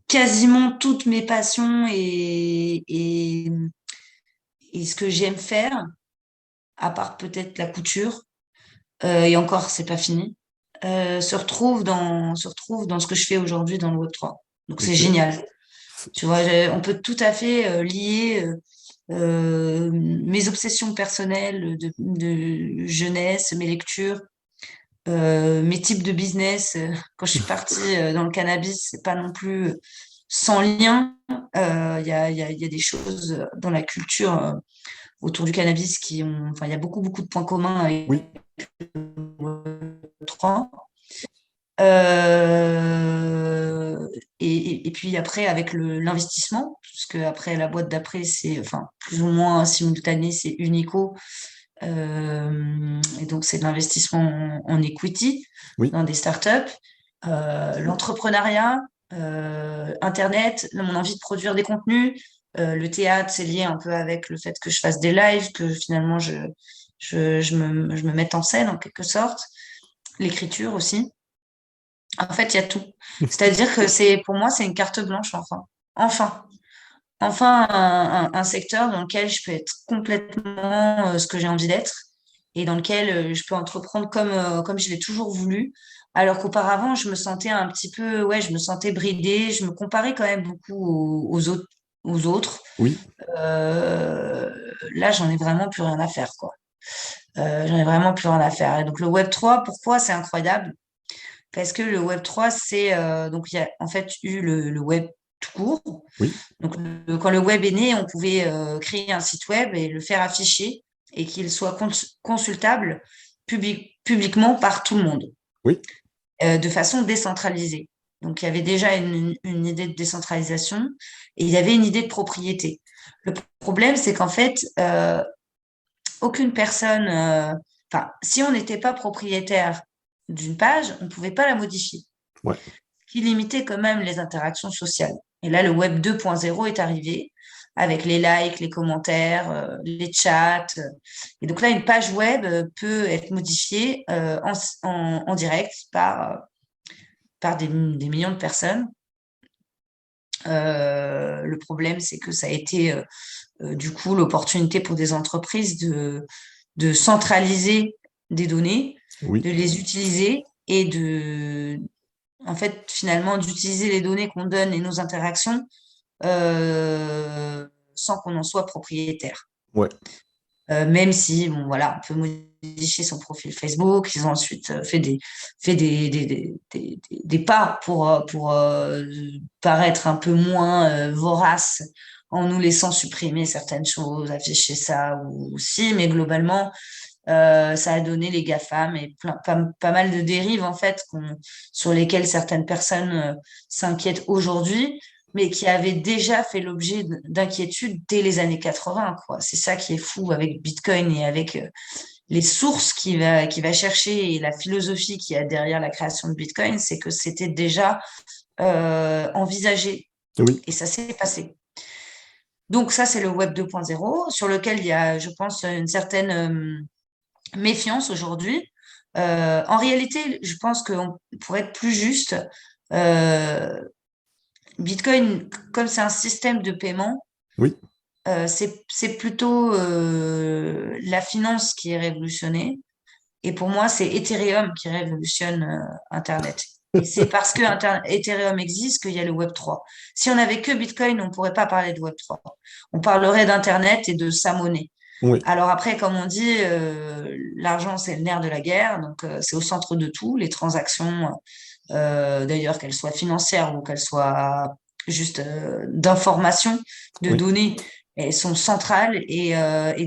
quasiment toutes mes passions et ce que j'aime faire, à part peut-être la couture, et encore, c'est pas fini, se retrouve dans ce que je fais aujourd'hui dans le Web 3. Donc c'est Ok. génial. Tu vois, on peut tout à fait lier mes obsessions personnelles de jeunesse, mes lectures, mes types de business. Quand je suis partie dans le cannabis, c'est pas non plus sans lien. Il y a des choses dans la culture autour du cannabis qui ont, enfin, il y a beaucoup, beaucoup de points communs avec Oui, le 3. Euh, et puis après, avec l'investissement, puisque après la boîte d'après, c'est enfin, plus ou moins simultané, c'est Unico. Et donc, c'est de l'investissement en equity oui, dans des startups. L'entrepreneuriat, Internet, mon envie de produire des contenus. Le théâtre, c'est lié un peu avec le fait que je fasse des lives, que finalement je me mette en scène en quelque sorte. L'écriture aussi. En fait, il y a tout. C'est-à-dire que pour moi, c'est une carte blanche, enfin. Enfin. Enfin, un secteur dans lequel je peux être complètement ce que j'ai envie d'être et dans lequel je peux entreprendre comme je l'ai toujours voulu. Alors qu'auparavant, je me sentais un petit peu, ouais, je me sentais bridée, je me comparais quand même beaucoup aux autres, aux autres. oui, Euh, Là, j'en ai vraiment plus rien à faire, quoi. J'en ai vraiment plus rien à faire. Et donc, le Web 3, pourquoi c'est incroyable? Parce que le Web 3, donc il y a en fait eu le web tout court. oui, Donc, quand le web est né, on pouvait créer un site web et le faire afficher et qu'il soit consultable publiquement par tout le monde, oui, de façon décentralisée. Donc, il y avait déjà une idée de décentralisation et il y avait une idée de propriété. Le problème, c'est qu'en fait, aucune personne, enfin, si on n'était pas propriétaire d'une page, on ne pouvait pas la modifier, ouais, qui limitait quand même les interactions sociales. Et là, le web 2.0 est arrivé avec les likes, les commentaires, les chats. Et donc là, une page web peut être modifiée en direct par des millions de personnes. Le problème, c'est que ça a été du coup l'opportunité pour des entreprises de centraliser des données, oui, de les utiliser et en fait, finalement, d'utiliser les données qu'on donne et nos interactions sans qu'on en soit propriétaire. ouais, Même si, bon, voilà, on peut modifier son profil Facebook. Ils ont ensuite fait des pas pour paraître un peu moins voraces en nous laissant supprimer certaines choses, afficher ça ou si, mais globalement, Ça a donné les GAFAM et pas mal de dérives, en fait, sur lesquelles certaines personnes s'inquiètent aujourd'hui, mais qui avaient déjà fait l'objet d'inquiétudes dès les années 80, quoi. C'est ça qui est fou avec Bitcoin et avec les sources qu'il va chercher et la philosophie qu'il y a derrière la création de Bitcoin, c'est que c'était déjà envisagé Oui, et ça s'est passé. Donc ça, c'est le Web 2.0 sur lequel il y a, je pense, une certaine méfiance aujourd'hui. En réalité, je pense qu'on pourrait être plus juste. euh, Bitcoin, comme c'est un système de paiement, oui, c'est plutôt la finance qui est révolutionnée. Et pour moi, c'est Ethereum qui révolutionne Internet. Et c'est parce que Ethereum existe qu'il y a le Web 3. Si on n'avait que Bitcoin, on ne pourrait pas parler de Web 3. On parlerait d'Internet et de sa monnaie. oui, Alors après, comme on dit, l'argent, c'est le nerf de la guerre, donc c'est au centre de tout. Les transactions, d'ailleurs, qu'elles soient financières ou qu'elles soient juste d'information, de oui. données, elles sont centrales et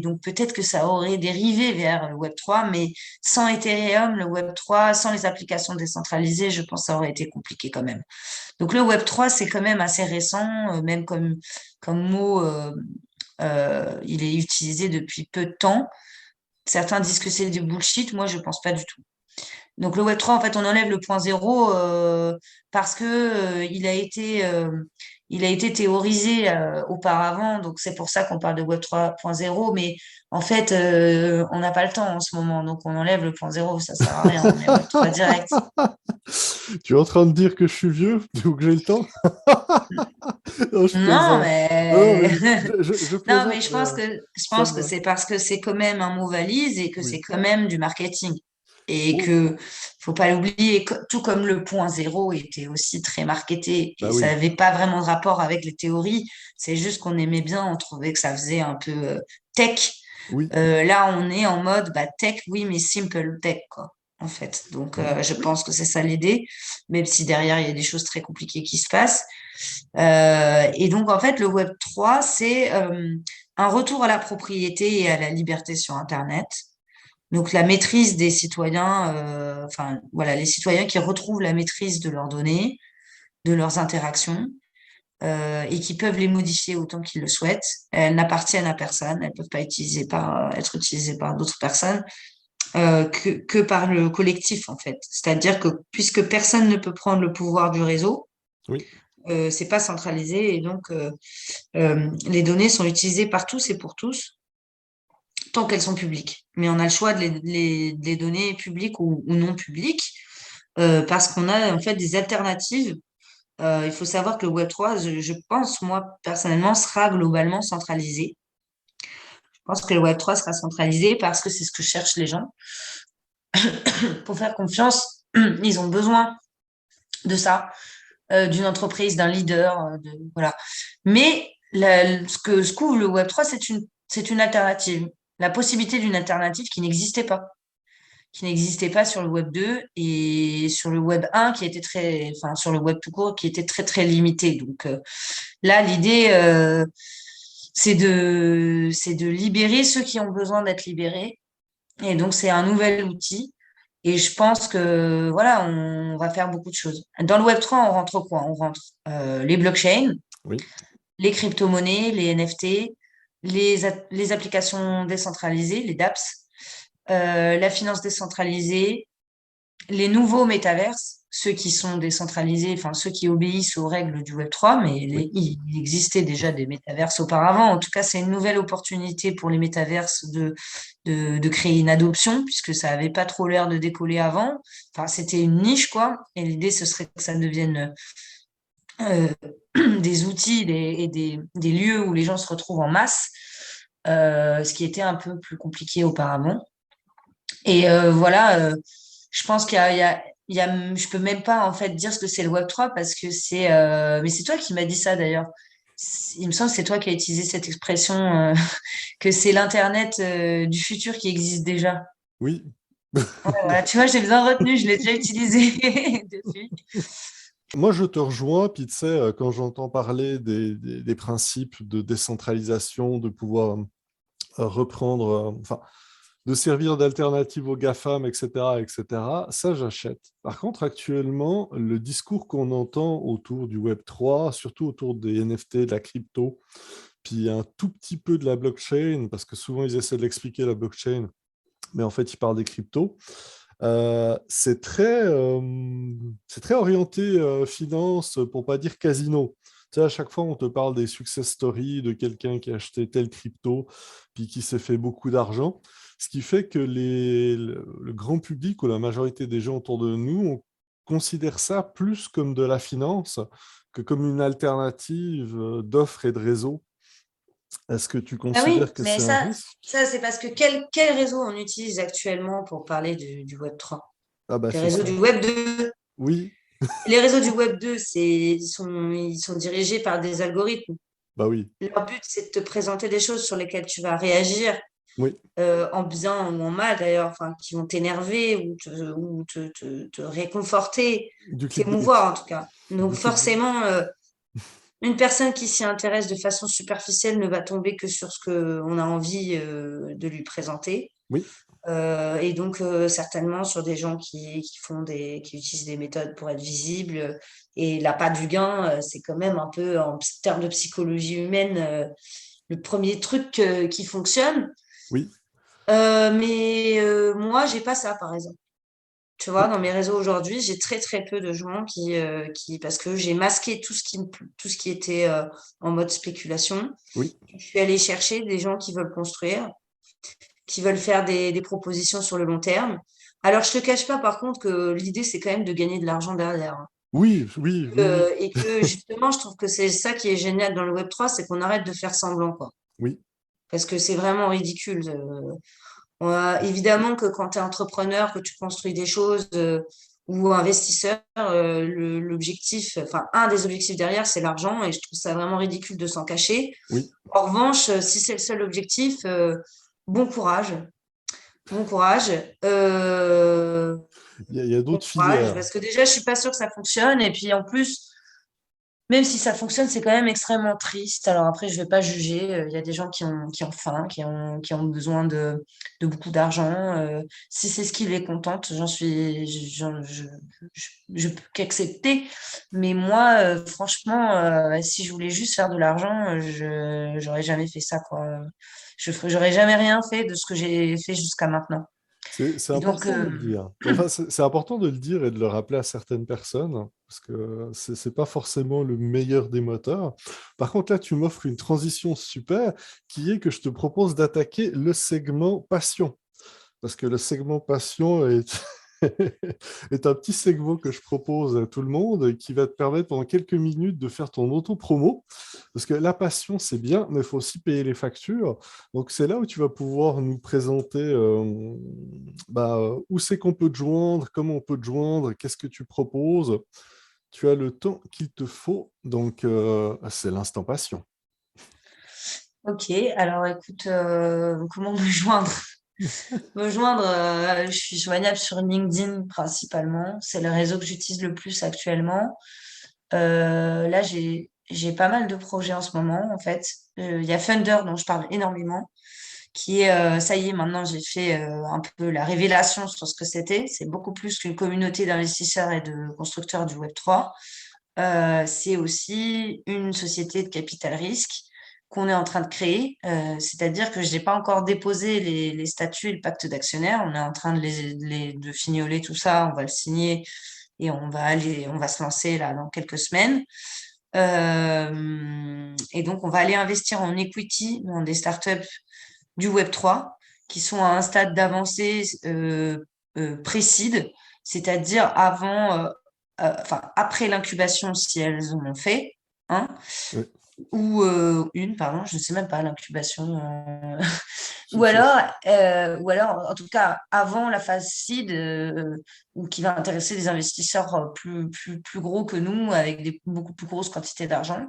donc peut-être que ça aurait dérivé vers le Web 3, mais sans Ethereum, le Web 3, sans les applications décentralisées, je pense que ça aurait été compliqué quand même. Donc le Web 3, c'est quand même assez récent, même comme mot, il est utilisé depuis peu de temps. Certains disent que c'est du bullshit, moi je pense pas du tout. Donc le Web 3, en fait, on enlève le point zéro parce que il a été théorisé auparavant. Donc c'est pour ça qu'on parle de Web 3.0. Mais en fait, on n'a pas le temps en ce moment. Donc on enlève le point zéro, ça sert à rien. On est Web 3 direct. Tu es en train de dire que je suis vieux ou que j'ai le temps? Non, je Non, plaisante. Non, mais mais je non, mais plaisante, je mais pense que je ça pense que me... c'est parce que c'est quand même un mot valise et que Oui. c'est quand même du marketing et Oh, que faut pas l'oublier. Tout comme le point zéro était aussi très marketé bah et ça oui, n'avait pas vraiment de rapport avec les théories. C'est juste qu'on aimait bien, on trouvait que ça faisait un peu tech. oui, Là, on est en mode bah, tech, oui, mais simple tech, quoi. En fait. Donc, oui, je pense que c'est ça l'idée, même si derrière, il y a des choses très compliquées qui se passent. Et donc, en fait, le Web 3, c'est un retour à la propriété et à la liberté sur Internet. Donc, la maîtrise des citoyens, enfin, voilà, les citoyens qui retrouvent la maîtrise de leurs données, de leurs interactions, et qui peuvent les modifier autant qu'ils le souhaitent. Elles n'appartiennent à personne, elles ne peuvent pas être utilisées par d'autres personnes que par le collectif, en fait. C'est-à-dire que puisque personne ne peut prendre le pouvoir du réseau, oui, c'est pas centralisé et donc les données sont utilisées par tous et pour tous tant qu'elles sont publiques. Mais on a le choix de les donner publiques ou non publiques parce qu'on a en fait des alternatives. Il faut savoir que le Web 3, je pense, moi, personnellement, sera globalement centralisé. Je pense que le Web 3 sera centralisé parce que c'est ce que cherchent les gens. Pour faire confiance, ils ont besoin de ça, d'une entreprise, d'un leader, voilà. Mais ce qu'ouvre le Web 3, c'est une alternative. La possibilité d'une alternative qui n'existait pas sur le Web 2 et sur le Web 1 qui était enfin, sur le Web tout court, qui était très, très limité. Donc là, l'idée, c'est de libérer ceux qui ont besoin d'être libérés. Et donc, c'est un nouvel outil. Et je pense que, voilà, on va faire beaucoup de choses. Dans le Web 3, on rentre quoi? On rentre les blockchains, oui, les crypto-monnaies, les NFT, les applications décentralisées, les dApps, la finance décentralisée, les nouveaux métaverses, ceux qui sont décentralisés, enfin ceux qui obéissent aux règles du Web 3, mais oui, il existait déjà des métaverses auparavant. En tout cas, c'est une nouvelle opportunité pour les métaverses de créer une adoption, puisque ça n'avait pas trop l'air de décoller avant. Enfin, c'était une niche, quoi. Et l'idée, ce serait que ça devienne euh, des outils et des lieux où les gens se retrouvent en masse, ce qui était un peu plus compliqué auparavant. Et voilà, je pense je peux même pas en fait dire ce que c'est le Web 3 parce que mais c'est toi qui m'as dit ça d'ailleurs. Il me semble que c'est toi qui as utilisé cette expression que c'est l'Internet du futur qui existe déjà. oui. Ouais, voilà, tu vois, j'ai besoin de retenue, je l'ai déjà utilisé depuis. Moi, je te rejoins, puis tu sais, quand j'entends parler des principes de décentralisation, de pouvoir reprendre, enfin, de servir d'alternative aux GAFAM, etc., etc., ça, j'achète. Par contre, actuellement, le discours qu'on entend autour du Web3, surtout autour des NFT, de la crypto, puis un tout petit peu de la blockchain, parce que souvent, ils essaient de l'expliquer, la blockchain, mais en fait, ils parlent des cryptos. C'est très orienté finance, pour pas dire casino. Tu sais, à chaque fois, on te parle des success stories de quelqu'un qui a acheté tel crypto, puis qui s'est fait beaucoup d'argent. Ce qui fait que le grand public ou la majorité des gens autour de nous, on considère ça plus comme de la finance que comme une alternative d'offres et de réseaux. Est-ce que tu Ah oui, considères que mais c'est un ça, risque? ça c'est parce que quel réseau on utilise actuellement pour parler du Web3? Ah bah Les c'est réseaux ça. du Web 2. Oui, Les réseaux du Web 2, ils sont dirigés par des algorithmes. bah oui, Leur but, c'est de te présenter des choses sur lesquelles tu vas réagir, oui. en bien ou en mal d'ailleurs, enfin, qui vont t'énerver ou te réconforter, Du clickbait. t'émouvoir en tout cas. Donc Du clickbait. forcément, une personne qui s'y intéresse de façon superficielle ne va tomber que sur ce qu'on a envie de lui présenter. Oui, Et donc, certainement sur des gens qui utilisent des méthodes pour être visibles. Et l'appât du gain, c'est quand même un peu, en termes de psychologie humaine, le premier truc qui fonctionne. oui, Mais moi, j'ai pas ça, par exemple. Tu vois, dans ok, mes réseaux aujourd'hui, j'ai très très peu de gens parce que j'ai masqué tout ce qui était en mode spéculation. oui, Je suis allée chercher des gens qui veulent construire, qui veulent faire des propositions sur le long terme. Alors, je te cache pas, par contre, que l'idée, c'est quand même de gagner de l'argent derrière, hein. oui, oui, oui, oui, Et que justement, je trouve que c'est ça qui est génial dans le Web 3, c'est qu'on arrête de faire semblant, quoi. oui, Parce que c'est vraiment ridicule. Évidemment que quand tu es entrepreneur, que tu construis des choses ou investisseur, l'objectif, enfin, un des objectifs derrière, c'est l'argent et je trouve ça vraiment ridicule de s'en cacher. oui. En revanche, si c'est le seul objectif, bon courage. Bon courage. Il y a Bon d'autres courage, filières. parce que déjà, je suis pas sûre que ça fonctionne. Et puis en plus, même si ça fonctionne, c'est quand même extrêmement triste. Alors après, je vais pas juger. Il y a des gens qui ont faim, qui ont besoin de beaucoup d'argent. Si c'est ce qui les contente, je peux qu'accepter. Mais moi, franchement, si je voulais juste faire de l'argent, j'aurais jamais fait ça, quoi. J'aurais jamais rien fait de ce que j'ai fait jusqu'à maintenant. C'est Et donc, important de le dire. Enfin, c'est important de le dire et de le rappeler à certaines personnes, hein, parce que c'est pas forcément le meilleur des moteurs. Par contre, là, tu m'offres une transition super qui est que je te propose d'attaquer le segment passion. Parce que le segment passion est, est un petit segment que je propose à tout le monde qui va te permettre pendant quelques minutes de faire ton auto-promo. Parce que la passion, c'est bien, mais il faut aussi payer les factures. Donc, c'est là où tu vas pouvoir nous présenter où c'est qu'on peut te joindre, comment on peut te joindre, qu'est-ce que tu proposes. Tu as le temps qu'il te faut. Donc, c'est l'instant passion. ok, alors écoute, comment me joindre? Me joindre, je suis joignable sur LinkedIn principalement. C'est le réseau que j'utilise le plus actuellement. Là, j'ai pas mal de projets en ce moment, en fait. Il y a Thunder, dont je parle énormément, qui est, ça y est, maintenant, j'ai fait un peu la révélation sur ce que c'était. C'est beaucoup plus qu'une communauté d'investisseurs et de constructeurs du Web 3. C'est aussi une société de capital risque qu'on est en train de créer. C'est-à-dire que je n'ai pas encore déposé les statuts et le pacte d'actionnaire. On est en train de fignoler tout ça. On va le signer et on va se lancer là dans quelques semaines. Et donc, on va aller investir en equity dans des startups du Web 3 qui sont à un stade d'avancée pré-seed, c'est-à-dire enfin, après l'incubation, si elles en ont fait, hein, Oui. pardon, je ne sais même pas, l'incubation. C'est- c'est- Ou alors, en tout cas, avant la phase seed, ou qui va intéresser des investisseurs plus gros que nous, avec des beaucoup plus grosses quantités d'argent.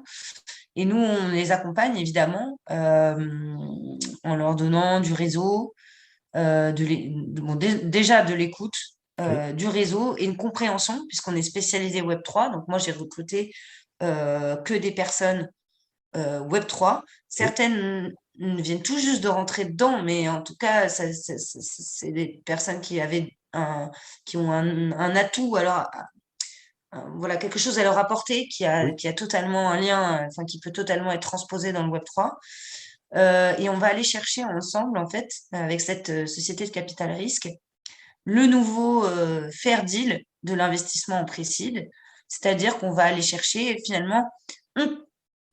Et nous, on les accompagne évidemment en leur donnant du réseau, déjà de l'écoute, Oui, du réseau et une compréhension, puisqu'on est spécialisé Web 3. Donc, moi, j'ai recruté que des personnes Web 3. oui, Certaines viennent tout juste de rentrer dedans, mais en tout cas, c'est des personnes qui ont un atout, alors voilà, quelque chose à leur apporter Oui, qui a totalement un lien, enfin, qui peut totalement être transposé dans le Web3. Et on va aller chercher ensemble, en fait, avec cette société de capital risque, le nouveau fair deal de l'investissement en précide, c'est-à-dire qu'on va aller chercher, finalement, on,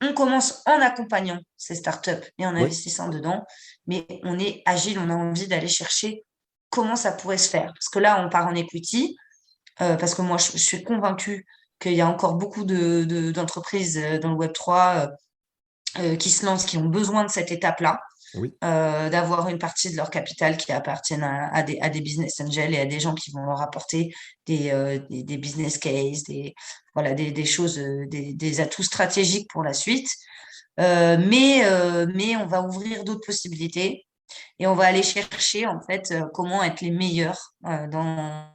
on commence en accompagnant ces startups et en oui, investissant dedans, mais on est agile, on a envie d'aller chercher comment ça pourrait se faire. Parce que là, on part en equity, parce que moi, je suis convaincue qu'il y a encore beaucoup d'entreprises dans le Web3 qui se lancent, qui ont besoin de cette étape-là, oui. d'avoir une partie de leur capital qui appartiennent à des business angels et à des gens qui vont leur apporter des business cases, voilà, des choses, des atouts stratégiques pour la suite. Mais on va ouvrir d'autres possibilités et on va aller chercher en fait comment être les meilleurs dans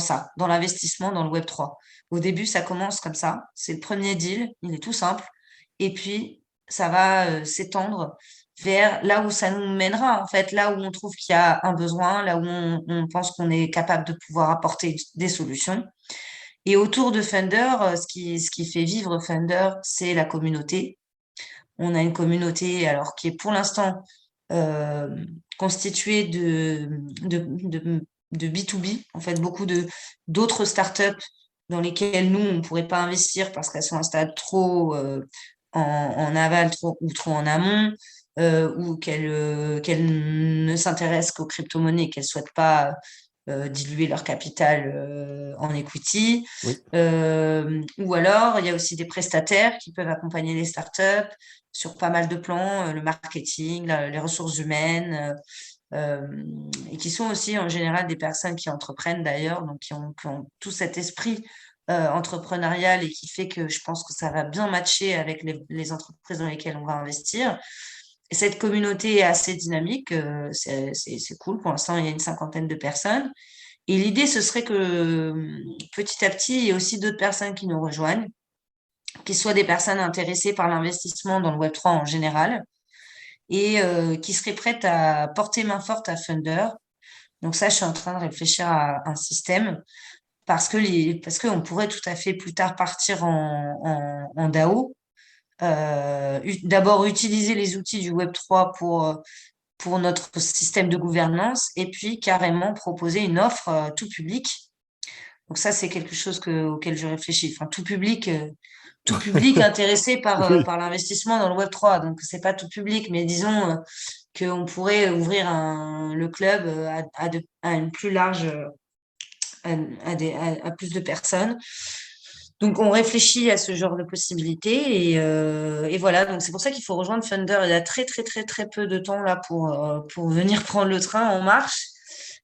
ça, dans l'investissement dans le Web3. Au début, ça commence comme ça. C'est le premier deal, il est tout simple. Et puis, ça va s'étendre vers là où ça nous mènera, en fait, là où on trouve qu'il y a un besoin, là où on pense qu'on est capable de pouvoir apporter des solutions. Et autour de Funder, ce qui fait vivre Funder, c'est la communauté. On a une communauté alors qui est pour l'instant euh, constituée de B2B, en fait, beaucoup d'autres startups dans lesquelles nous, on ne pourrait pas investir parce qu'elles sont à un stade trop en aval ou trop en amont, ou qu'elles ne s'intéressent qu'aux crypto-monnaies, qu'elles ne souhaitent pas diluer leur capital en equity. Oui. Ou alors, il y a aussi des prestataires qui peuvent accompagner les startups sur pas mal de plans, le marketing, les ressources humaines, et qui sont aussi en général des personnes qui entreprennent d'ailleurs, donc qui ont tout cet esprit entrepreneurial et qui fait que je pense que ça va bien matcher avec les entreprises dans lesquelles on va investir. Et cette communauté est assez dynamique, c'est cool. Pour l'instant, il y a une cinquantaine de personnes. Et l'idée, ce serait que petit à petit, il y ait aussi d'autres personnes qui nous rejoignent, qui soient des personnes intéressées par l'investissement dans le Web3 en général et qui seraient prêtes à porter main forte à Funder. Donc ça, je suis en train de réfléchir à un système parce qu'on pourrait tout à fait plus tard partir en DAO. D'abord utiliser les outils du Web3 pour notre système de gouvernance et puis carrément proposer une offre tout public. Donc ça, c'est quelque chose auquel je réfléchis. Enfin, tout public intéressé Oui. par l'investissement dans le Web3. Donc, c'est pas tout public, mais disons qu'on pourrait ouvrir le club à une plus large, à plus de personnes. Donc, on réfléchit à ce genre de possibilités et voilà. Donc, c'est pour ça qu'il faut rejoindre Funder. Il y a très, très, très, très peu de temps là pour venir prendre le train en marche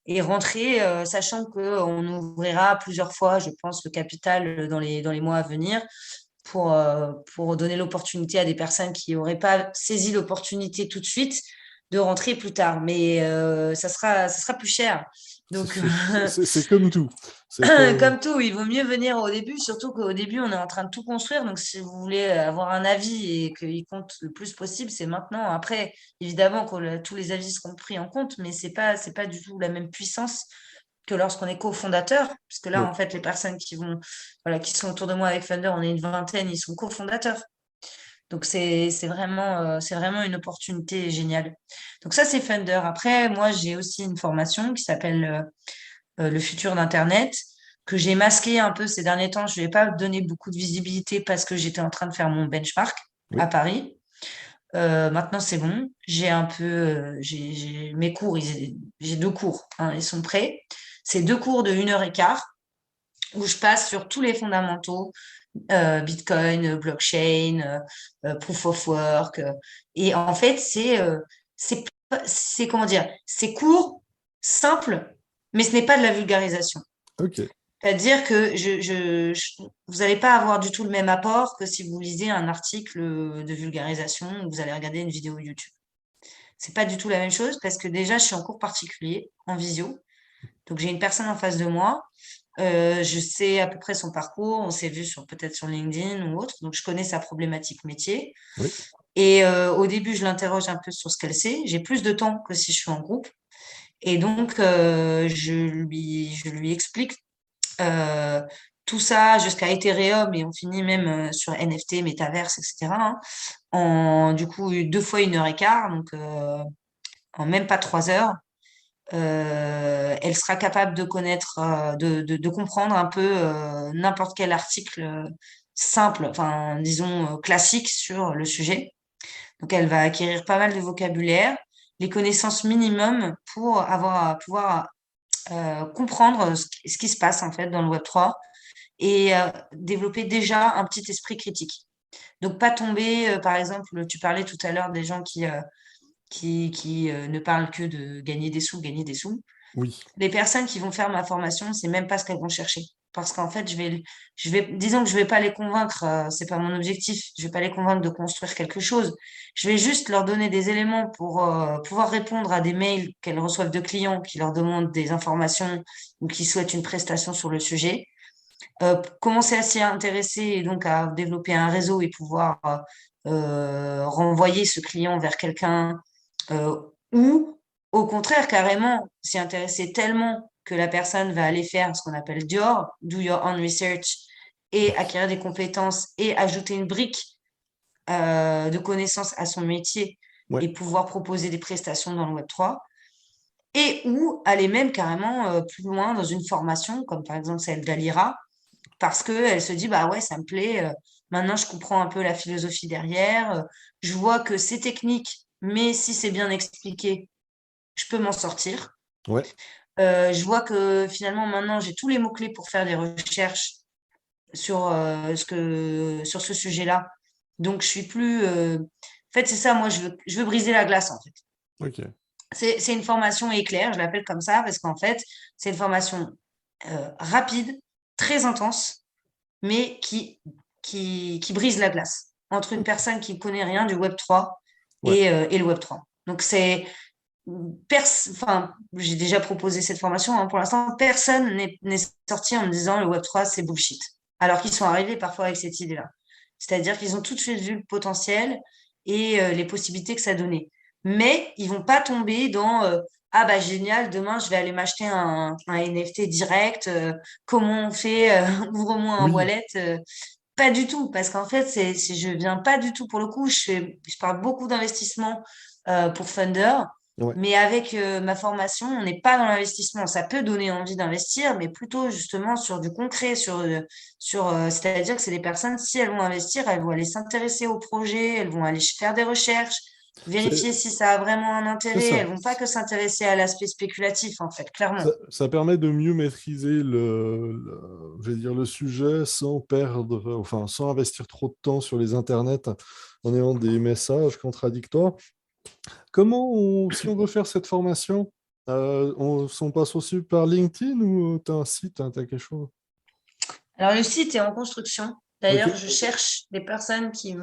et rentrer, sachant qu'on ouvrira plusieurs fois, je pense, le capital dans les mois à venir pour donner l'opportunité à des personnes qui n'auraient pas saisi l'opportunité tout de suite de rentrer plus tard. Mais ça sera plus cher. Donc, C'est comme tout. C'est que... comme tout, il vaut mieux venir au début, surtout qu'au début, on est en train de tout construire. Donc, si vous voulez avoir un avis et qu'il compte le plus possible, c'est maintenant. Après, évidemment, tous les avis seront pris en compte, mais c'est pas du tout la même puissance que lorsqu'on est cofondateur. Parce que là, Oui. en fait, les personnes voilà, qui sont autour de moi avec Funder, on est une vingtaine, ils sont cofondateurs. Donc, c'est vraiment une opportunité géniale. Donc, ça, c'est Funder. Après, moi, j'ai aussi une formation qui s'appelle Le futur d'Internet, que j'ai masqué un peu ces derniers temps. Je ne lui ai pas donné beaucoup de visibilité parce que j'étais en train de faire mon benchmark à Oui. Paris. Maintenant, c'est bon. J'ai un peu, mes cours, j'ai deux cours, hein, ils sont prêts. C'est deux cours de 1 heure et quart où je passe sur tous les fondamentaux, Bitcoin, blockchain, proof of work. Et en fait, c'est comment dire, c'est court, simple, mais ce n'est pas de la vulgarisation. OK. C'est-à-dire que vous n'allez pas avoir du tout le même apport que si vous lisez un article de vulgarisation ou vous allez regarder une vidéo YouTube. C'est pas du tout la même chose parce que déjà, je suis en cours particulier, en visio. Donc, j'ai une personne en face de moi. Je sais à peu près son parcours. On s'est vu peut-être sur LinkedIn ou autre. Donc, je connais sa problématique métier. Oui. Et au début, je l'interroge un peu sur ce qu'elle sait. J'ai plus de temps que si je suis en groupe. Et donc, je lui explique euh, tout ça jusqu'à Ethereum et on finit même sur NFT, Metaverse, etc., hein, en du coup 2 fois 1 heure et quart, donc en même pas 3 heures. Elle sera capable de connaître, de comprendre un peu n'importe quel article simple, enfin disons classique sur le sujet. Donc elle va acquérir pas mal de vocabulaire, les connaissances minimum pour pouvoir comprendre ce qui se passe en fait dans le Web3 et développer déjà un petit esprit critique. Donc pas tomber, par exemple, tu parlais tout à l'heure des gens qui ne parlent que de gagner des sous, gagner des sous. Oui, Les personnes qui vont faire ma formation, c'est même pas ce qu'elles vont chercher. Parce qu'en fait, disons que je vais pas les convaincre, c'est pas mon objectif, je vais pas les convaincre de construire quelque chose. Je vais juste leur donner des éléments pour pouvoir répondre à des mails qu'elles reçoivent de clients qui leur demandent des informations ou qui souhaitent une prestation sur le sujet. Commencer à s'y intéresser et donc à développer un réseau et pouvoir renvoyer ce client vers quelqu'un euh, ou au contraire carrément s'y intéresser tellement que la personne va aller faire ce qu'on appelle DIOR, do your own research, et acquérir des compétences et ajouter une brique de connaissances à son métier ouais, et pouvoir proposer des prestations dans le Web3 et ou aller même carrément plus loin dans une formation comme par exemple celle d'Alira parce qu'elle se dit, bah ouais, ça me plaît, maintenant je comprends un peu la philosophie derrière, je vois que c'est technique, mais si c'est bien expliqué, je peux m'en sortir. ouais, Je vois que finalement maintenant j'ai tous les mots-clés pour faire des recherches sur, sur ce sujet-là. Donc je suis plus. En fait, c'est ça, moi je veux briser la glace en fait. ok. C'est une formation éclair, je l'appelle comme ça, parce qu'en fait, c'est une formation rapide, très intense mais qui brise la glace entre une Ok. personne qui ne connaît rien du Web3 Ouais, et le Web3. Donc, enfin, j'ai déjà proposé cette formation, hein. Pour l'instant, personne n'est sorti en me disant le Web3, c'est bullshit. Alors qu'ils sont arrivés parfois avec cette idée-là. C'est-à-dire qu'ils ont tout de suite vu le potentiel et les possibilités que ça donnait. Mais ils vont pas tomber dans ah bah génial, demain je vais aller m'acheter un NFT direct. Comment on fait ouvre-moi un oui, wallet. Pas du tout, parce qu'en fait, je viens pas du tout pour le coup. Je parle beaucoup d'investissement pour Funder, ouais. mais avec ma formation, on n'est pas dans l'investissement. Ça peut donner envie d'investir, mais plutôt justement sur du concret, c'est-à-dire que c'est des personnes, si elles vont investir, elles vont aller s'intéresser au projet, elles vont aller faire des recherches, C'est vérifier si ça a vraiment un c'est intérêt. ça. Elles vont pas que s'intéresser à l'aspect spéculatif, en fait, clairement. Ça permet de mieux maîtriser je vais dire, le sujet sans perdre, enfin, sans investir trop de temps sur les internets en ayant des messages contradictoires. Si on veut faire cette formation, on passe aussi par LinkedIn ou tu as un site, tu as quelque chose? Alors, le site est en construction. Ok, D'ailleurs, je cherche des personnes qui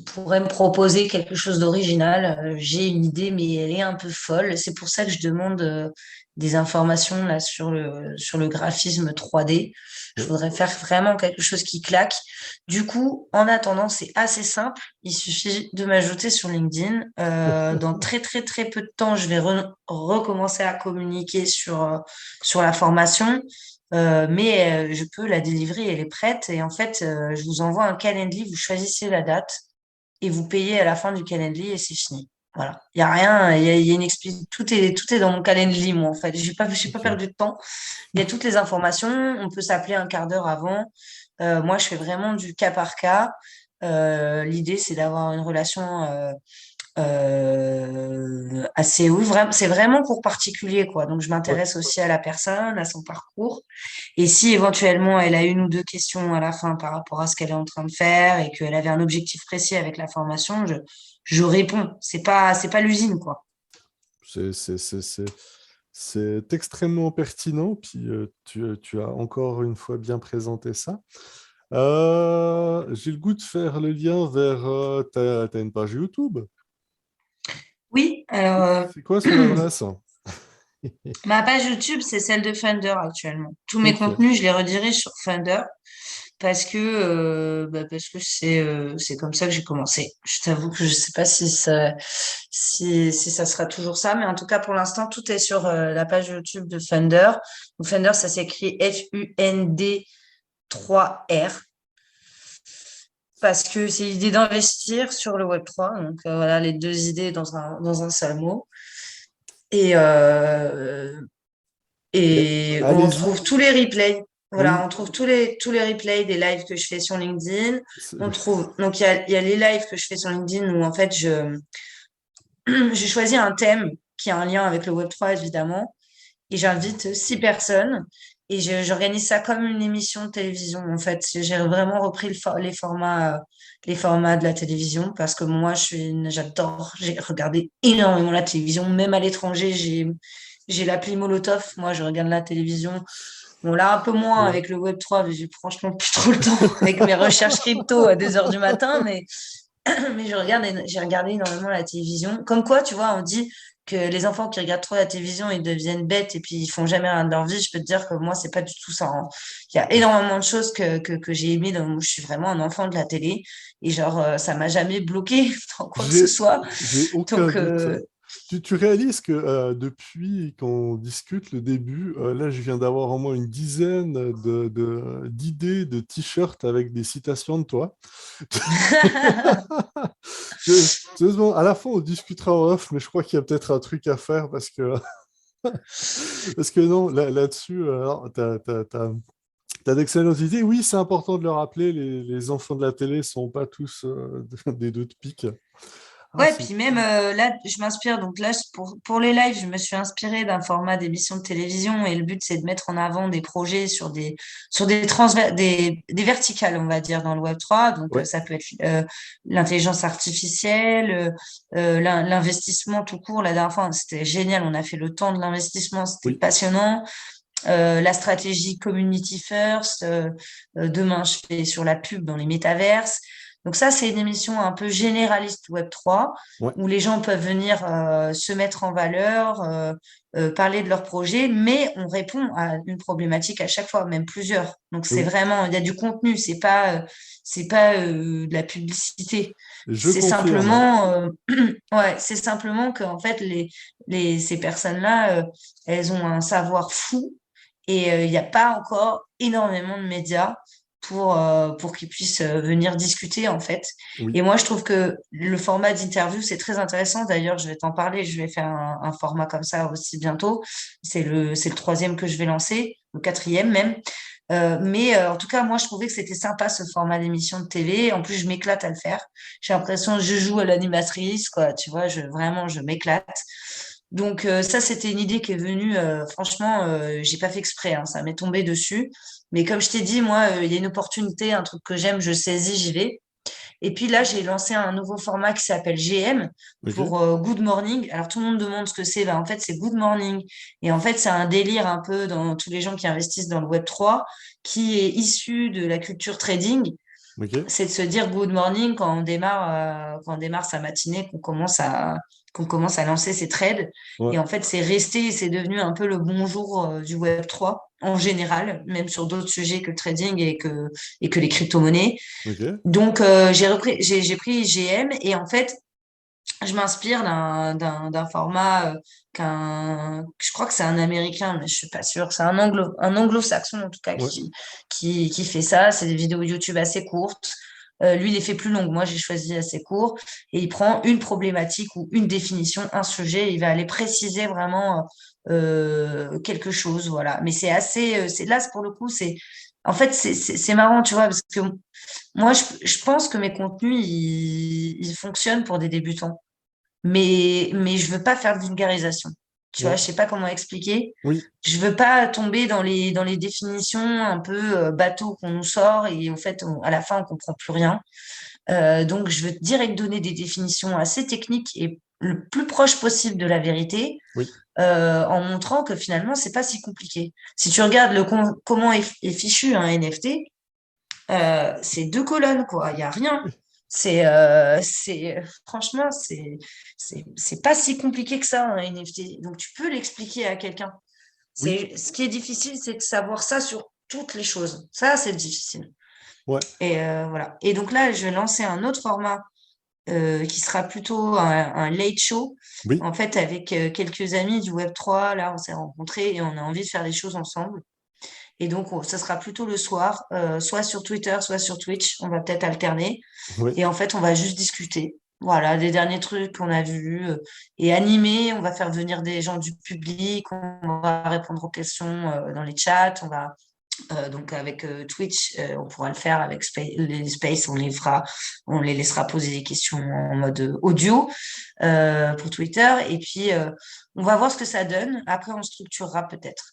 pourraient me proposer quelque chose d'original. J'ai une idée, mais elle est un peu folle. C'est pour ça que je demande des informations là sur le graphisme 3D. Je ouais, voudrais faire vraiment quelque chose qui claque. Du coup, en attendant, c'est assez simple. Il suffit de m'ajouter sur LinkedIn. Dans très très très peu de temps, je vais recommencer à communiquer sur la formation. Mais je peux la délivrer, elle est prête. Et en fait, je vous envoie un Calendly, vous choisissez la date et vous payez à la fin du Calendly et c'est fini. Voilà. Il y a rien, il y a tout est dans mon Calendly, moi, en fait. J'ai pas ok. perdu de temps. Il y a toutes les informations. On peut s'appeler un quart d'heure avant. Moi, je fais vraiment du cas par cas. L'idée, c'est d'avoir une relation assez oui, c'est vraiment pour particulier, quoi. Donc, je Ouais. m'intéresse aussi à la personne, à son parcours. Et si éventuellement elle a une ou deux questions à la fin par rapport à ce qu'elle est en train de faire et qu'elle avait un objectif précis avec la formation, je réponds. C'est pas l'usine, quoi. C'est c'est extrêmement pertinent, puis tu as encore une fois bien présenté ça. J'ai le goût de faire le lien vers t'as une page YouTube. Oui, alors, C'est quoi son adresse? ma page YouTube, c'est celle de Funder actuellement. Tous mes Ok, contenus, je les redirige sur Funder. parce que c'est comme ça que j'ai commencé. Je t'avoue que je sais pas si ça sera toujours ça, mais en tout cas pour l'instant tout est sur la page YouTube de Funder. Donc, Funder, ça s'écrit Fund 3R parce que c'est l'idée d'investir sur le Web3. Donc voilà les deux idées dans un seul mot. Et, euh, Et et on allez-y. trouve tous les replays. Voilà, Oui. on trouve tous les replays des lives que je fais sur LinkedIn. c'est- On trouve, donc il y a les lives que je fais sur LinkedIn où en fait j'ai choisi un thème qui a un lien avec le Web3 évidemment et j'invite 6 personnes et j'organise ça comme une émission de télévision en fait. J'ai vraiment repris les formats de la télévision parce que moi j'adore, j'ai regardé énormément la télévision, même à l'étranger, j'ai l'appli Molotov, moi je regarde la télévision. Bon, là, un peu moins Ouais. avec le Web3, mais j'ai franchement plus trop le temps avec mes recherches crypto à 2 heures du matin, mais j'ai regardé énormément la télévision. Comme quoi, tu vois, on dit que les enfants qui regardent trop la télévision, ils deviennent bêtes et puis ils font jamais rien de leur vie. Je peux te dire que moi, c'est pas du tout ça, hein. Il y a énormément de choses que j'ai aimées. Je suis vraiment un enfant de la télé et genre, ça m'a jamais bloqué dans quoi que ce J'ai, soit. j'ai aucun Donc, doute. Tu réalises que depuis qu'on discute le début, là, je viens d'avoir au moins une dizaine d'idées de t-shirts avec des citations de toi. Sérieusement, à la fin, on discutera en off, mais je crois qu'il y a peut-être un truc à faire parce que non, là-dessus, t'as d'excellentes idées. Oui, c'est important de le rappeler, les enfants de la télé sont pas tous des deux de pique. Ah, ouais, puis même là, je m'inspire. Donc là, pour les lives, je me suis inspirée d'un format d'émission de télévision et le but, c'est de mettre en avant des projets sur des verticales, on va dire, dans le Web3. Donc ouais, ça peut être l'intelligence artificielle, l'investissement tout court. La dernière fois, c'était génial. On a fait le temps de l'investissement, c'était oui. passionnant. La stratégie community first. Demain, je fais sur la pub dans les métaverses. Donc ça, c'est une émission un peu généraliste Web3 Ouais. où les gens peuvent venir se mettre en valeur, parler de leur projet, mais on répond à une problématique à chaque fois, même plusieurs. Donc c'est Oui, vraiment, il y a du contenu, c'est pas de la publicité. je C'est confirme. simplement, ouais, c'est simplement que en fait ces personnes-là, elles ont un savoir fou et il n'y a pas encore énormément de médias pour qu'ils puissent venir discuter, en fait. Oui. Et moi, je trouve que le format d'interview, c'est très intéressant. D'ailleurs, je vais t'en parler. Je vais faire un format comme ça aussi bientôt. C'est le troisième que je vais lancer, le quatrième même. En tout cas, moi, je trouvais que c'était sympa ce format d'émission de télé. En plus, je m'éclate à le faire. J'ai l'impression que je joue à l'animatrice, quoi. Tu vois, vraiment, je m'éclate. Donc ça, c'était une idée qui est venue, franchement, j'ai pas fait exprès, hein, ça m'est tombé dessus. Mais comme je t'ai dit, moi, il y a une opportunité, un truc que j'aime, je saisis, j'y vais. Et puis là, j'ai lancé un nouveau format qui s'appelle GM OK. pour Good Morning. Alors tout le monde demande ce que c'est. Ben, en fait, c'est Good Morning. Et en fait, c'est un délire un peu dans tous les gens qui investissent dans le Web3, qui est issu de la culture trading. OK. C'est de se dire good morning quand on démarre sa matinée, qu'on commence à lancer ses trades. Ouais. Et en fait, c'est devenu un peu le bonjour du Web3 en général, même sur d'autres sujets que le trading et que les crypto-monnaies. OK. Donc, j'ai pris IGM et en fait, je m'inspire d'un format je crois que c'est un Américain, mais je suis pas sûre. C'est un anglo-saxon en tout cas Ouais. qui fait ça. C'est des vidéos YouTube assez courtes. Lui, il les fait plus longues. Moi, j'ai choisi assez court. Et il prend une problématique ou une définition, un sujet. Il va aller préciser vraiment quelque chose. Voilà. Mais là, pour le coup, en fait, c'est marrant, tu vois, parce que moi, je pense que mes contenus, ils fonctionnent pour des débutants mais je veux pas faire de vulgarisation. Tu vois, Ouais. je sais pas comment expliquer. Oui. Je veux pas tomber dans les définitions un peu bateau qu'on nous sort et en fait, à la fin, on comprend plus rien. Donc, je veux direct donner des définitions assez techniques et le plus proche possible de la vérité, Oui. en montrant que finalement, c'est pas si compliqué. Si tu regardes comment est fichu un NFT, c'est 2 colonnes, quoi. Il y a rien. Franchement, c'est pas si compliqué que ça, un NFT. Donc, tu peux l'expliquer à quelqu'un. Oui. Ce qui est difficile, c'est de savoir ça sur toutes les choses. Ça, c'est difficile. Ouais, Et voilà. Et donc là, je vais lancer un autre format qui sera plutôt un late show. oui, En fait, avec quelques amis du Web3, là, on s'est rencontrés et on a envie de faire des choses ensemble. Et donc, ça sera plutôt le soir, soit sur Twitter, soit sur Twitch. On va peut-être alterner. oui, Et en fait, on va juste discuter. Voilà, des derniers trucs qu'on a vus et animer. On va faire venir des gens du public. On va répondre aux questions dans les chats. On va donc avec Twitch, on pourra le faire avec les Space, on les laissera poser des questions en mode audio pour Twitter. Et puis on va voir ce que ça donne. Après, on structurera peut-être.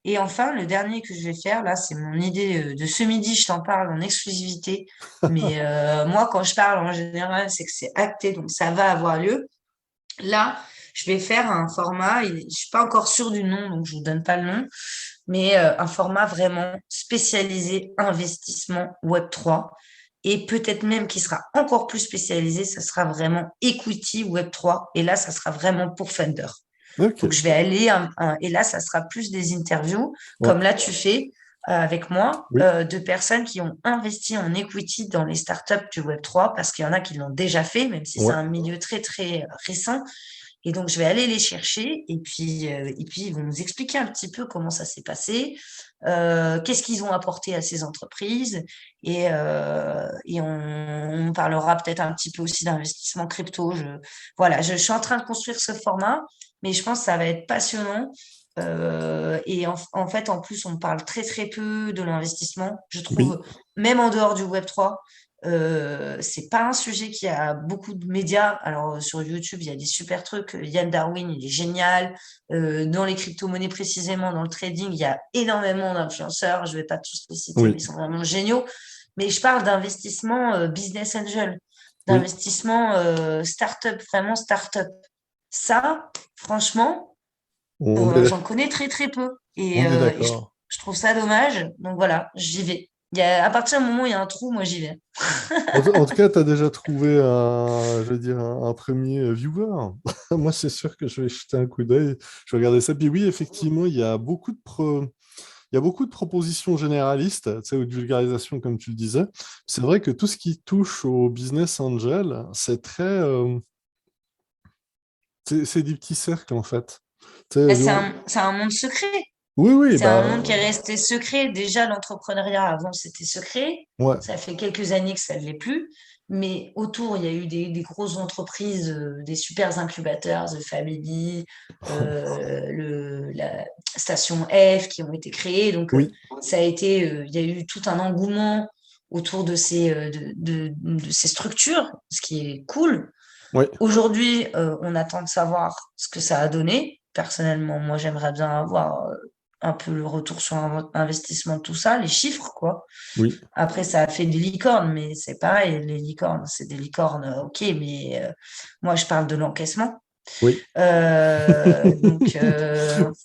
Et enfin, le dernier que je vais faire, là, c'est mon idée de ce midi, je t'en parle en exclusivité. Mais moi, quand je parle en général, c'est que c'est acté, donc ça va avoir lieu. Là, je vais faire un format, je suis pas encore sûre du nom, donc je vous donne pas le nom, mais un format vraiment spécialisé investissement Web3 et peut-être même qui sera encore plus spécialisé, ça sera vraiment equity Web3 et là, ça sera vraiment pour Funder. ok, Donc, je vais aller, et là, ça sera plus des interviews, ouais, comme là, tu fais avec moi, oui, de personnes qui ont investi en equity dans les startups du Web3, parce qu'il y en a qui l'ont déjà fait, même si c'est ouais, un milieu très, très récent. Et donc, je vais aller les chercher et puis ils vont nous expliquer un petit peu comment ça s'est passé, qu'est-ce qu'ils ont apporté à ces entreprises et on parlera peut-être un petit peu aussi d'investissement crypto. Voilà, je suis en train de construire ce format, mais je pense que ça va être passionnant. Et en fait, en plus, on parle très très peu de l'investissement. Je oui, trouve, même en dehors du Web3, c'est pas un sujet qui a beaucoup de médias. Alors, sur YouTube, il y a des super trucs. Yann Darwin, il est génial. Dans les crypto-monnaies, précisément, dans le trading, il y a énormément d'influenceurs. Je vais pas tous les citer, mais oui, ils sont vraiment géniaux. Mais je parle d'investissement business angel, oui, d'investissement start-up, vraiment start-up. Ça, franchement, on est, j'en connais très, très peu. on est Et d'accord. je trouve ça dommage. Donc voilà, j'y vais. À partir du moment où il y a un trou, moi, j'y vais. En tout cas, tu as déjà trouvé je veux dire, un premier viewer. Moi, c'est sûr que je vais jeter un coup d'œil. Je vais regarder ça. Puis oui, effectivement, il y a beaucoup de propositions généralistes, tu sais, ou de vulgarisation, comme tu le disais. C'est vrai que tout ce qui touche au business angel, c'est c'est des petits cercles, en fait. Tu sais, Bah, nous- c'est un monde secret. Oui, oui, C'est un bah, monde qui est resté secret. Déjà, l'entrepreneuriat avant, c'était secret. ouais. Ça fait quelques années que ça ne l'est plus. Mais autour, il y a eu des grosses entreprises, des super incubateurs, The Family, la station F qui ont été créées. Donc, Oui, ça a été, il y a eu tout un engouement autour de de ces structures, ce qui est cool. oui, Aujourd'hui, on attend de savoir ce que ça a donné. Personnellement, moi, j'aimerais bien avoir un peu le retour sur investissement de tout ça, les chiffres, quoi. oui, Après, ça a fait des licornes, mais c'est pareil, les licornes, c'est des licornes, ok, mais moi, je parle de l'encaissement. oui.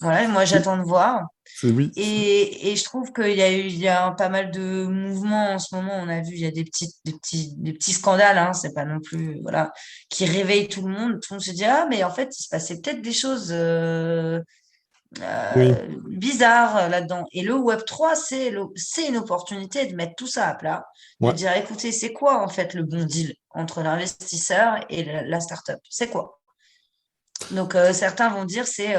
Voilà, moi, j'attends de voir. C'est oui. Et je trouve il y a pas mal de mouvements en ce moment. On a vu, il y a des petits scandales, hein, c'est pas non plus, voilà, qui réveillent tout le monde. Tout le monde se dit, ah, mais en fait, il se passait peut-être des choses Oui, bizarres là-dedans. Et le Web3, c'est une opportunité de mettre tout ça à plat, de ouais, dire, écoutez, c'est quoi en fait le bon deal entre l'investisseur et la startup? C'est quoi? Donc, certains vont dire, c'est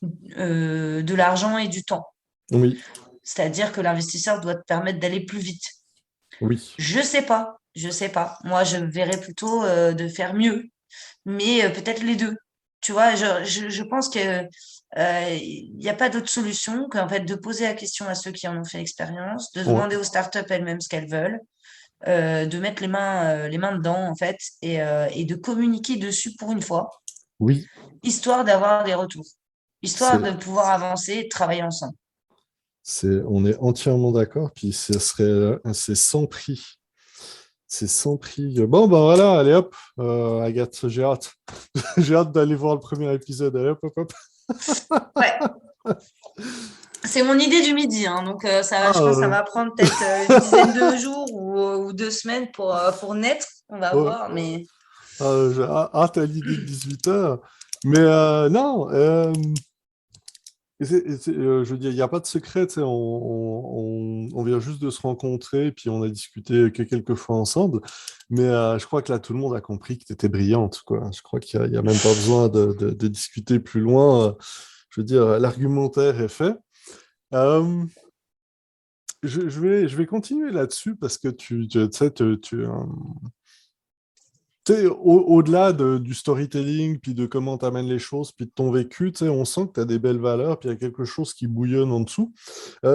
de l'argent et du temps. oui, C'est-à-dire que l'investisseur doit te permettre d'aller plus vite. oui, Je sais pas, je sais pas. Moi, je verrais plutôt de faire mieux, mais peut-être les deux. Tu vois, je pense que il n'y a pas d'autre solution qu'en fait de poser la question à ceux qui en ont fait l'expérience, de ouais, demander aux startups elles-mêmes ce qu'elles veulent, de mettre les mains dedans en fait, et de communiquer dessus pour une fois, oui. histoire d'avoir des retours, histoire C'est, de pouvoir avancer et de travailler ensemble. on est entièrement d'accord. Puis c'est sans prix. C'est sans prix. Bon, ben voilà, allez hop, Agathe, j'ai hâte. J'ai hâte d'aller voir le premier épisode. Allez hop, hop, hop. Ouais. C'est mon idée du midi, hein, donc je Ah, pense que ça va prendre peut-être une dizaine de jours ou 2 semaines pour naître. On va ouais, voir, mais j'ai hâte à l'idée de 18 heures. Mais non, Je veux dire, il n'y a pas de secret, tu sais, on vient juste de se rencontrer, puis on a discuté que quelques fois ensemble, mais je crois que là, tout le monde a compris que tu étais brillante, quoi. Je crois qu'il n'y a même pas besoin de discuter plus loin. Je veux dire, l'argumentaire est fait. Euh, je vais continuer là-dessus parce que tu sais, tu sais, au-delà du storytelling, puis de comment tu amènes les choses, puis de ton vécu, tu sais, on sent que tu as des belles valeurs, puis il y a quelque chose qui bouillonne en dessous.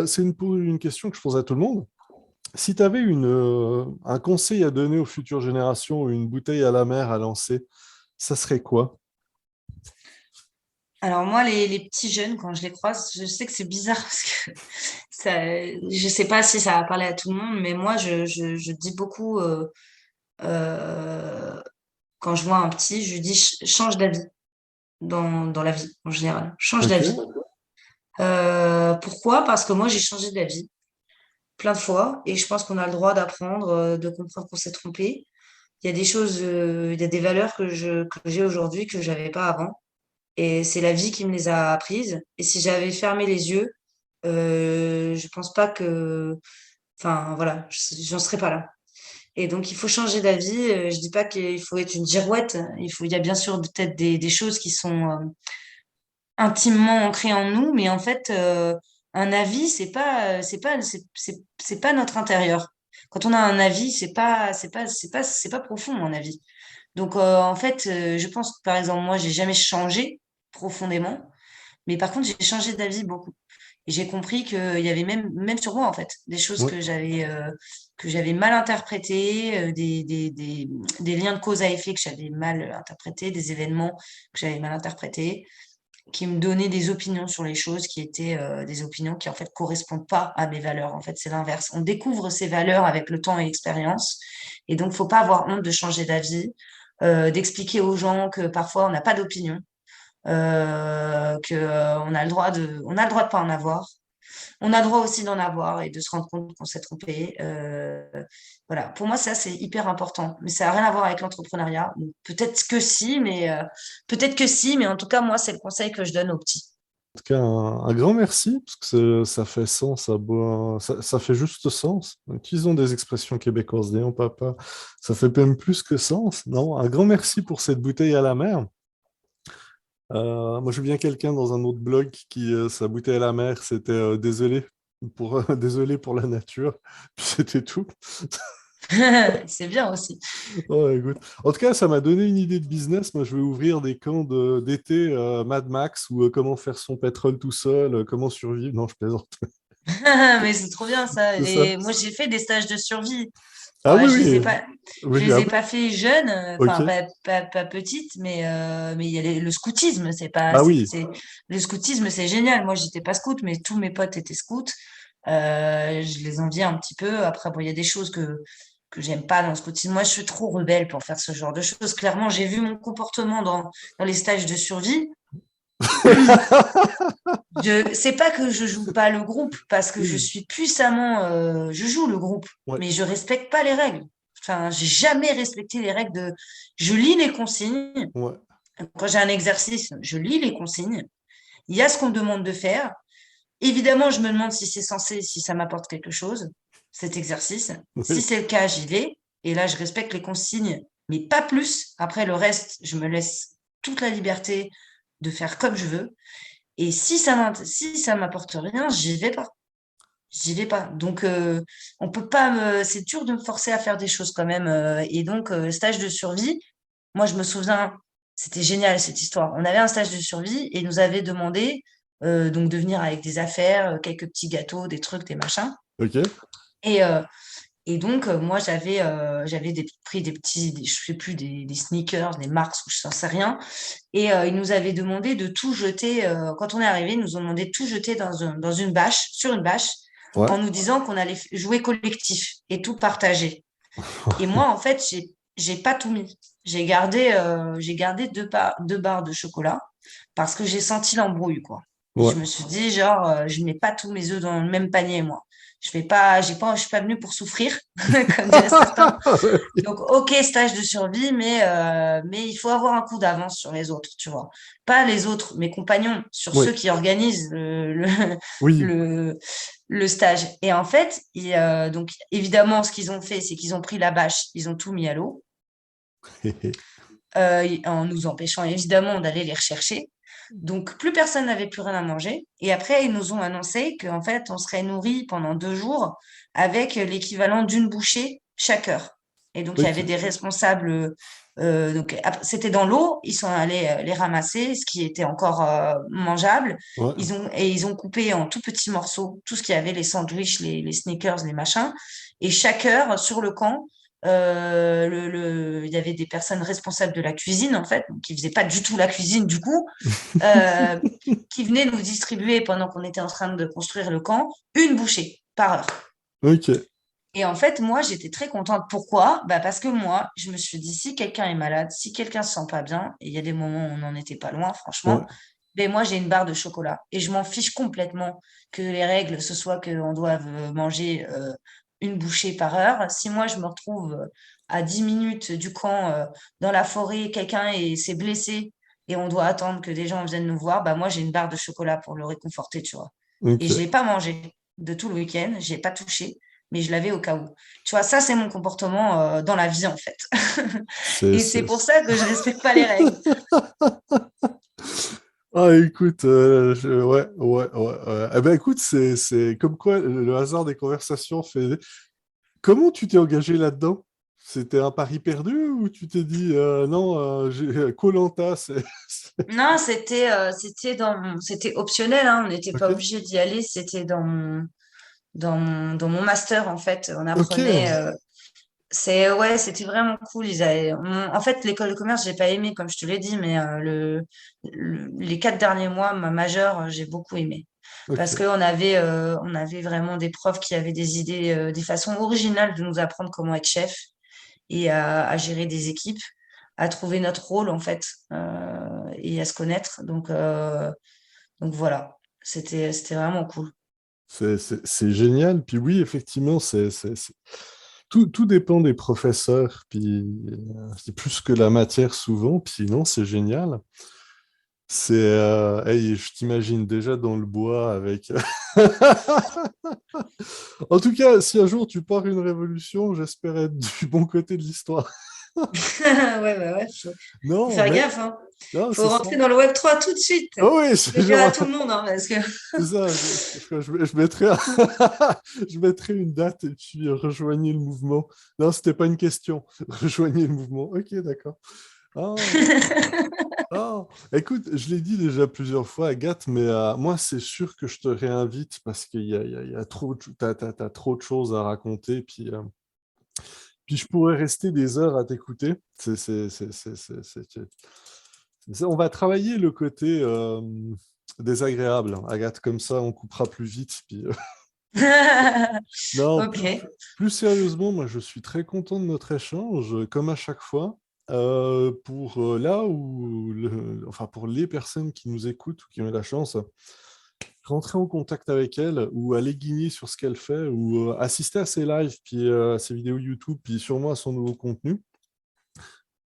C'est une question que je pose à tout le monde. Si tu avais un conseil à donner aux futures générations, ou une bouteille à la mer à lancer, ça serait quoi? Alors moi, les petits jeunes, quand je les croise, je sais que c'est bizarre parce que ça, je sais pas si ça va parler à tout le monde, mais moi, je dis beaucoup, euh, quand je vois un petit, je dis change d'avis dans la vie en général. Change Ok. d'avis. Pourquoi? Parce que moi, j'ai changé d'avis plein de fois et je pense qu'on a le droit d'apprendre, de comprendre qu'on s'est trompé. Il y a des choses, il y a des valeurs que j'ai aujourd'hui que j'avais pas avant. Et c'est la vie qui me les a apprises. Et si j'avais fermé les yeux, je pense pas que, enfin voilà, j'en serais pas là. Et donc il faut changer d'avis. Je dis pas qu'il faut être une girouette. Il y a bien sûr peut-être des choses qui sont intimement ancrées en nous, mais en fait, un avis, c'est pas notre intérieur. Quand on a un avis, c'est pas profond un avis. Donc en fait, je pense que par exemple moi, j'ai jamais changé profondément. Mais par contre, j'ai changé d'avis beaucoup. Et j'ai compris qu'il y avait même sur moi, en fait, des choses Ouais. que j'avais mal interprétées, des liens de cause à effet que j'avais mal interprétés, des événements que j'avais mal interprétés, qui me donnaient des opinions sur les choses qui étaient des opinions qui, en fait, correspondent pas à mes valeurs. En fait, c'est l'inverse. On découvre ses valeurs avec le temps et l'expérience. Et donc, faut pas avoir honte de changer d'avis, d'expliquer aux gens que parfois, on n'a pas d'opinion on a le droit on a le droit de pas en avoir. On a le droit aussi d'en avoir et de se rendre compte qu'on s'est trompé. Voilà. Pour moi, ça, c'est hyper important. Mais ça n'a rien à voir avec l'entrepreneuriat. Donc, peut-être que si, mais en tout cas, moi, c'est le conseil que je donne aux petits. En tout cas, un grand merci, parce que ça fait sens, ça fait juste sens. Utilisons des expressions québécoises, n'ayons pas peur. Ça fait même plus que sens. Non, un grand merci pour cette bouteille à la mer. Moi, je viens quelqu'un dans un autre blog qui, sa bouteille à la mer, c'était désolé pour la nature. Puis c'était tout. C'est bien aussi. Ouais, écoute. En tout cas, ça m'a donné une idée de business. Moi, je vais ouvrir des camps d'été Mad Max ou comment faire son pétrole tout seul, comment survivre. Non, je plaisante. Mais c'est trop bien ça. C'est ça. Moi, j'ai fait des stages de survie. Ah Ouais, oui, oui. je Oui, les ah ai oui. pas fait jeunes, Ok. enfin pas petites, mais il y a le scoutisme, Ah oui. le scoutisme, c'est génial. Moi, j'étais pas scout, mais tous mes potes étaient scouts. Je les enviais un petit peu. Après, bon, il y a des choses que j'aime pas dans le scoutisme. Moi, je suis trop rebelle pour faire ce genre de choses. Clairement, j'ai vu mon comportement dans les stages de survie. C'est pas que je joue pas le groupe, parce que je Oui. suis puissamment, je joue le groupe, Ouais. mais je respecte pas les règles. Enfin, j'ai jamais respecté les règles de. Je lis les consignes. Ouais. Quand j'ai un exercice, je lis les consignes. Il y a ce qu'on me demande de faire. Évidemment, je me demande si c'est censé, si ça m'apporte quelque chose, cet exercice. Si Oui. c'est le cas, j'y vais. Et là, je respecte les consignes, mais pas plus. Après, le reste, je me laisse toute la liberté de faire comme je veux. Et si ça m'apporte rien, j'y vais pas. J'y vais pas. Donc, on peut pas c'est dur de me forcer à faire des choses quand même. Et donc, stage de survie, moi, je me souviens, c'était génial cette histoire. On avait un stage de survie et nous avait demandé donc de venir avec des affaires, quelques petits gâteaux, des trucs, des machins. Ok. Et, euh, et donc, moi, j'avais pris je sais plus, des sneakers, des Mars ou je n'en sais rien. Et ils nous avaient demandé de tout jeter. Quand on est arrivé, ils nous ont demandé de tout jeter dans une bâche, sur une bâche, Ouais. en nous disant qu'on allait jouer collectif et tout partager. Et moi, en fait, j'ai pas tout mis. J'ai gardé deux barres de chocolat parce que j'ai senti l'embrouille, quoi. Ouais. Je me suis dit, genre, je mets pas tous mes œufs dans le même panier, moi. je suis pas venue pour souffrir, comme diraient certains. Donc, ok, stage de survie, mais il faut avoir un coup d'avance sur les autres, tu vois. Pas les autres, mes compagnons, sur Oui, ceux qui organisent oui. le, le stage. Et en fait, donc, évidemment, ce qu'ils ont fait, c'est qu'ils ont pris la bâche, ils ont tout mis à l'eau, en nous empêchant évidemment d'aller les rechercher. Donc, plus personne n'avait plus rien à manger. Et après, ils nous ont annoncé qu'en fait, on serait nourris pendant 2 jours avec l'équivalent d'une bouchée chaque heure. Et donc, il y avait Ok, des responsables. Donc, c'était dans l'eau. Ils sont allés les ramasser, ce qui était encore mangeable. ouais, Ils ont coupé en tout petits morceaux tout ce qu'il y avait, les sandwichs, les sneakers, les machins. Et chaque heure, sur le camp, il y avait des personnes responsables de la cuisine, en fait, qui faisaient pas du tout la cuisine, du coup, euh, qui venaient nous distribuer pendant qu'on était en train de construire le camp, une bouchée par heure. ok, Et en fait, moi, j'étais très contente. Pourquoi? Bah, parce que moi, je me suis dit, si quelqu'un est malade, si quelqu'un se sent pas bien, et il y a des moments où on n'en était pas loin, ouais, franchement, ben moi, j'ai une barre de chocolat. Et je m'en fiche complètement que les règles, ce soit qu'on doive manger une bouchée par heure. Si moi, je me retrouve à 10 minutes du camp, dans la forêt, s'est blessé et on doit attendre que des gens viennent nous voir, bah moi, j'ai une barre de chocolat pour le réconforter, tu vois. Et je ok. l'ai pas mangé de tout le week-end, j'ai pas touché, mais je l'avais au cas où. Tu vois, ça, c'est mon comportement dans la vie, en fait. C'est, Et c'est c'est... pour ça que je respecte pas les règles. Ah, écoute, ouais, ouais, ouais, ouais. Eh ben, écoute, c'est comme quoi le hasard des conversations fait. Comment tu t'es engagé là-dedans? C'était un pari perdu ou tu t'es dit non, koh c'est. Non, c'était optionnel, hein, on n'était pas Ok, obligé d'y aller, c'était dans mon master, en fait. On ok, apprenait. Ouais, c'était vraiment cool. En fait, l'école de commerce, j'ai pas aimé, comme je te l'ai dit, mais les 4 derniers mois, ma majeure, j'ai beaucoup aimé. Parce ok. qu'on avait vraiment des profs qui avaient des idées, des façons originales de nous apprendre comment être chef et à gérer des équipes, à trouver notre rôle, en fait, et à se connaître. Donc voilà, c'était vraiment cool. C'est génial. Puis oui, effectivement, tout dépend des professeurs. Puis c'est plus que la matière souvent. Puis non, c'est génial. Hey, je t'imagine déjà dans le bois avec. En tout cas, si un jour tu pars une révolution, j'espère être du bon côté de l'histoire. Ouais, bah ouais, faut Non, faire mais gaffe, hein. non, Faut c'est ça. rentrer dans le Web3 tout de suite. Ah oui, Je le dirai à tout le monde, hein, parce que c'est ça. Je mettrai, je mettrai une date et puis rejoignez le mouvement. Non, c'était pas une question. Rejoignez le mouvement. Ok, d'accord. Ah, ah. Écoute, je l'ai dit déjà plusieurs fois, Agathe, mais moi, c'est sûr que je te réinvite parce qu'il y a trop, t'as trop de choses à raconter. Puis je pourrais rester des heures à t'écouter. On va travailler le côté désagréable, Agathe, comme ça on coupera plus vite. Puis, non, Ok. plus sérieusement, moi je suis très content de notre échange, comme à chaque fois. Pour là où, enfin pour les personnes qui nous écoutent ou qui ont la chance, rentrer en contact avec elle ou aller guigner sur ce qu'elle fait ou assister à ses lives, puis à ses vidéos YouTube, puis sûrement à son nouveau contenu.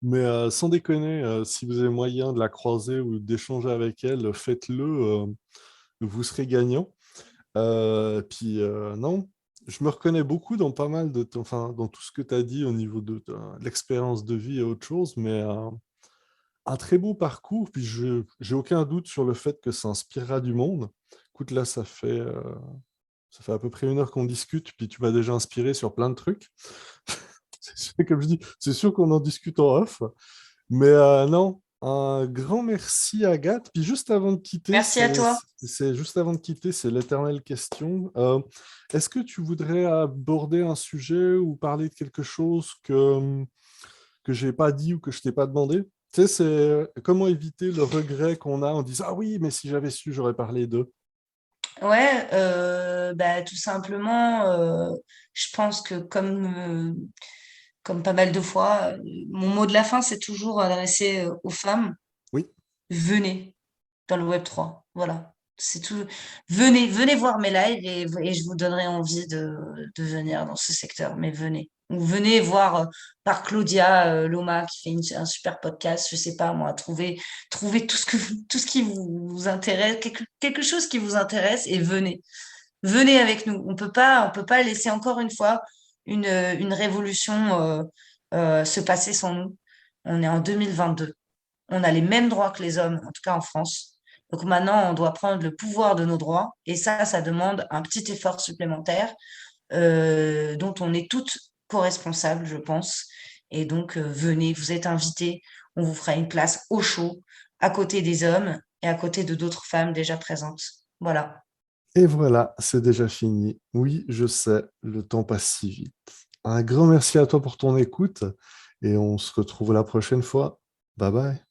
Mais sans déconner, si vous avez moyen de la croiser ou d'échanger avec elle, faites-le, vous serez gagnant. Puis non, je me reconnais beaucoup dans pas mal enfin, dans tout ce que tu as dit au niveau de l'expérience de vie et autre chose, mais un très beau parcours, puis je j'ai aucun doute sur le fait que ça inspirera du monde. Écoute, là, ça fait à peu près 1 heure qu'on discute, puis tu m'as déjà inspiré sur plein de trucs. Comme je dis, c'est sûr qu'on en discute en off. Mais non, un grand merci Agathe. Puis juste avant de quitter, Merci à toi. juste avant de quitter, c'est l'éternelle question. Est-ce que tu voudrais aborder un sujet ou parler de quelque chose que j'ai pas dit ou que je t'ai pas demandé? Tu sais, c'est comment éviter le regret qu'on a en disant ah oui, mais si j'avais su, j'aurais parlé d'eux. Ouais, bah, tout simplement, je pense que comme pas mal de fois, mon mot de la fin, c'est toujours adressé aux femmes. Oui, Venez dans le Web3. Voilà. C'est tout. Venez voir mes lives et je vous donnerai envie de venir dans ce secteur. Mais venez. Ou venez voir par Claudia Loma qui fait un super podcast. Je sais pas moi, trouver tout ce qui vous intéresse, quelque chose qui vous intéresse et venez. Venez avec nous. On peut pas laisser encore une fois une révolution se passer sans nous. On est en 2022. On a les mêmes droits que les hommes, en tout cas en France. Donc maintenant, on doit prendre le pouvoir de nos droits et ça demande un petit effort supplémentaire dont on est toutes co-responsables, je pense. Et donc, venez, vous êtes invités, on vous fera une place au chaud, à côté des hommes et à côté de d'autres femmes déjà présentes. Voilà. Et voilà, c'est déjà fini. Oui, je sais, le temps passe si vite. Un grand merci à toi pour ton écoute et on se retrouve la prochaine fois. Bye bye.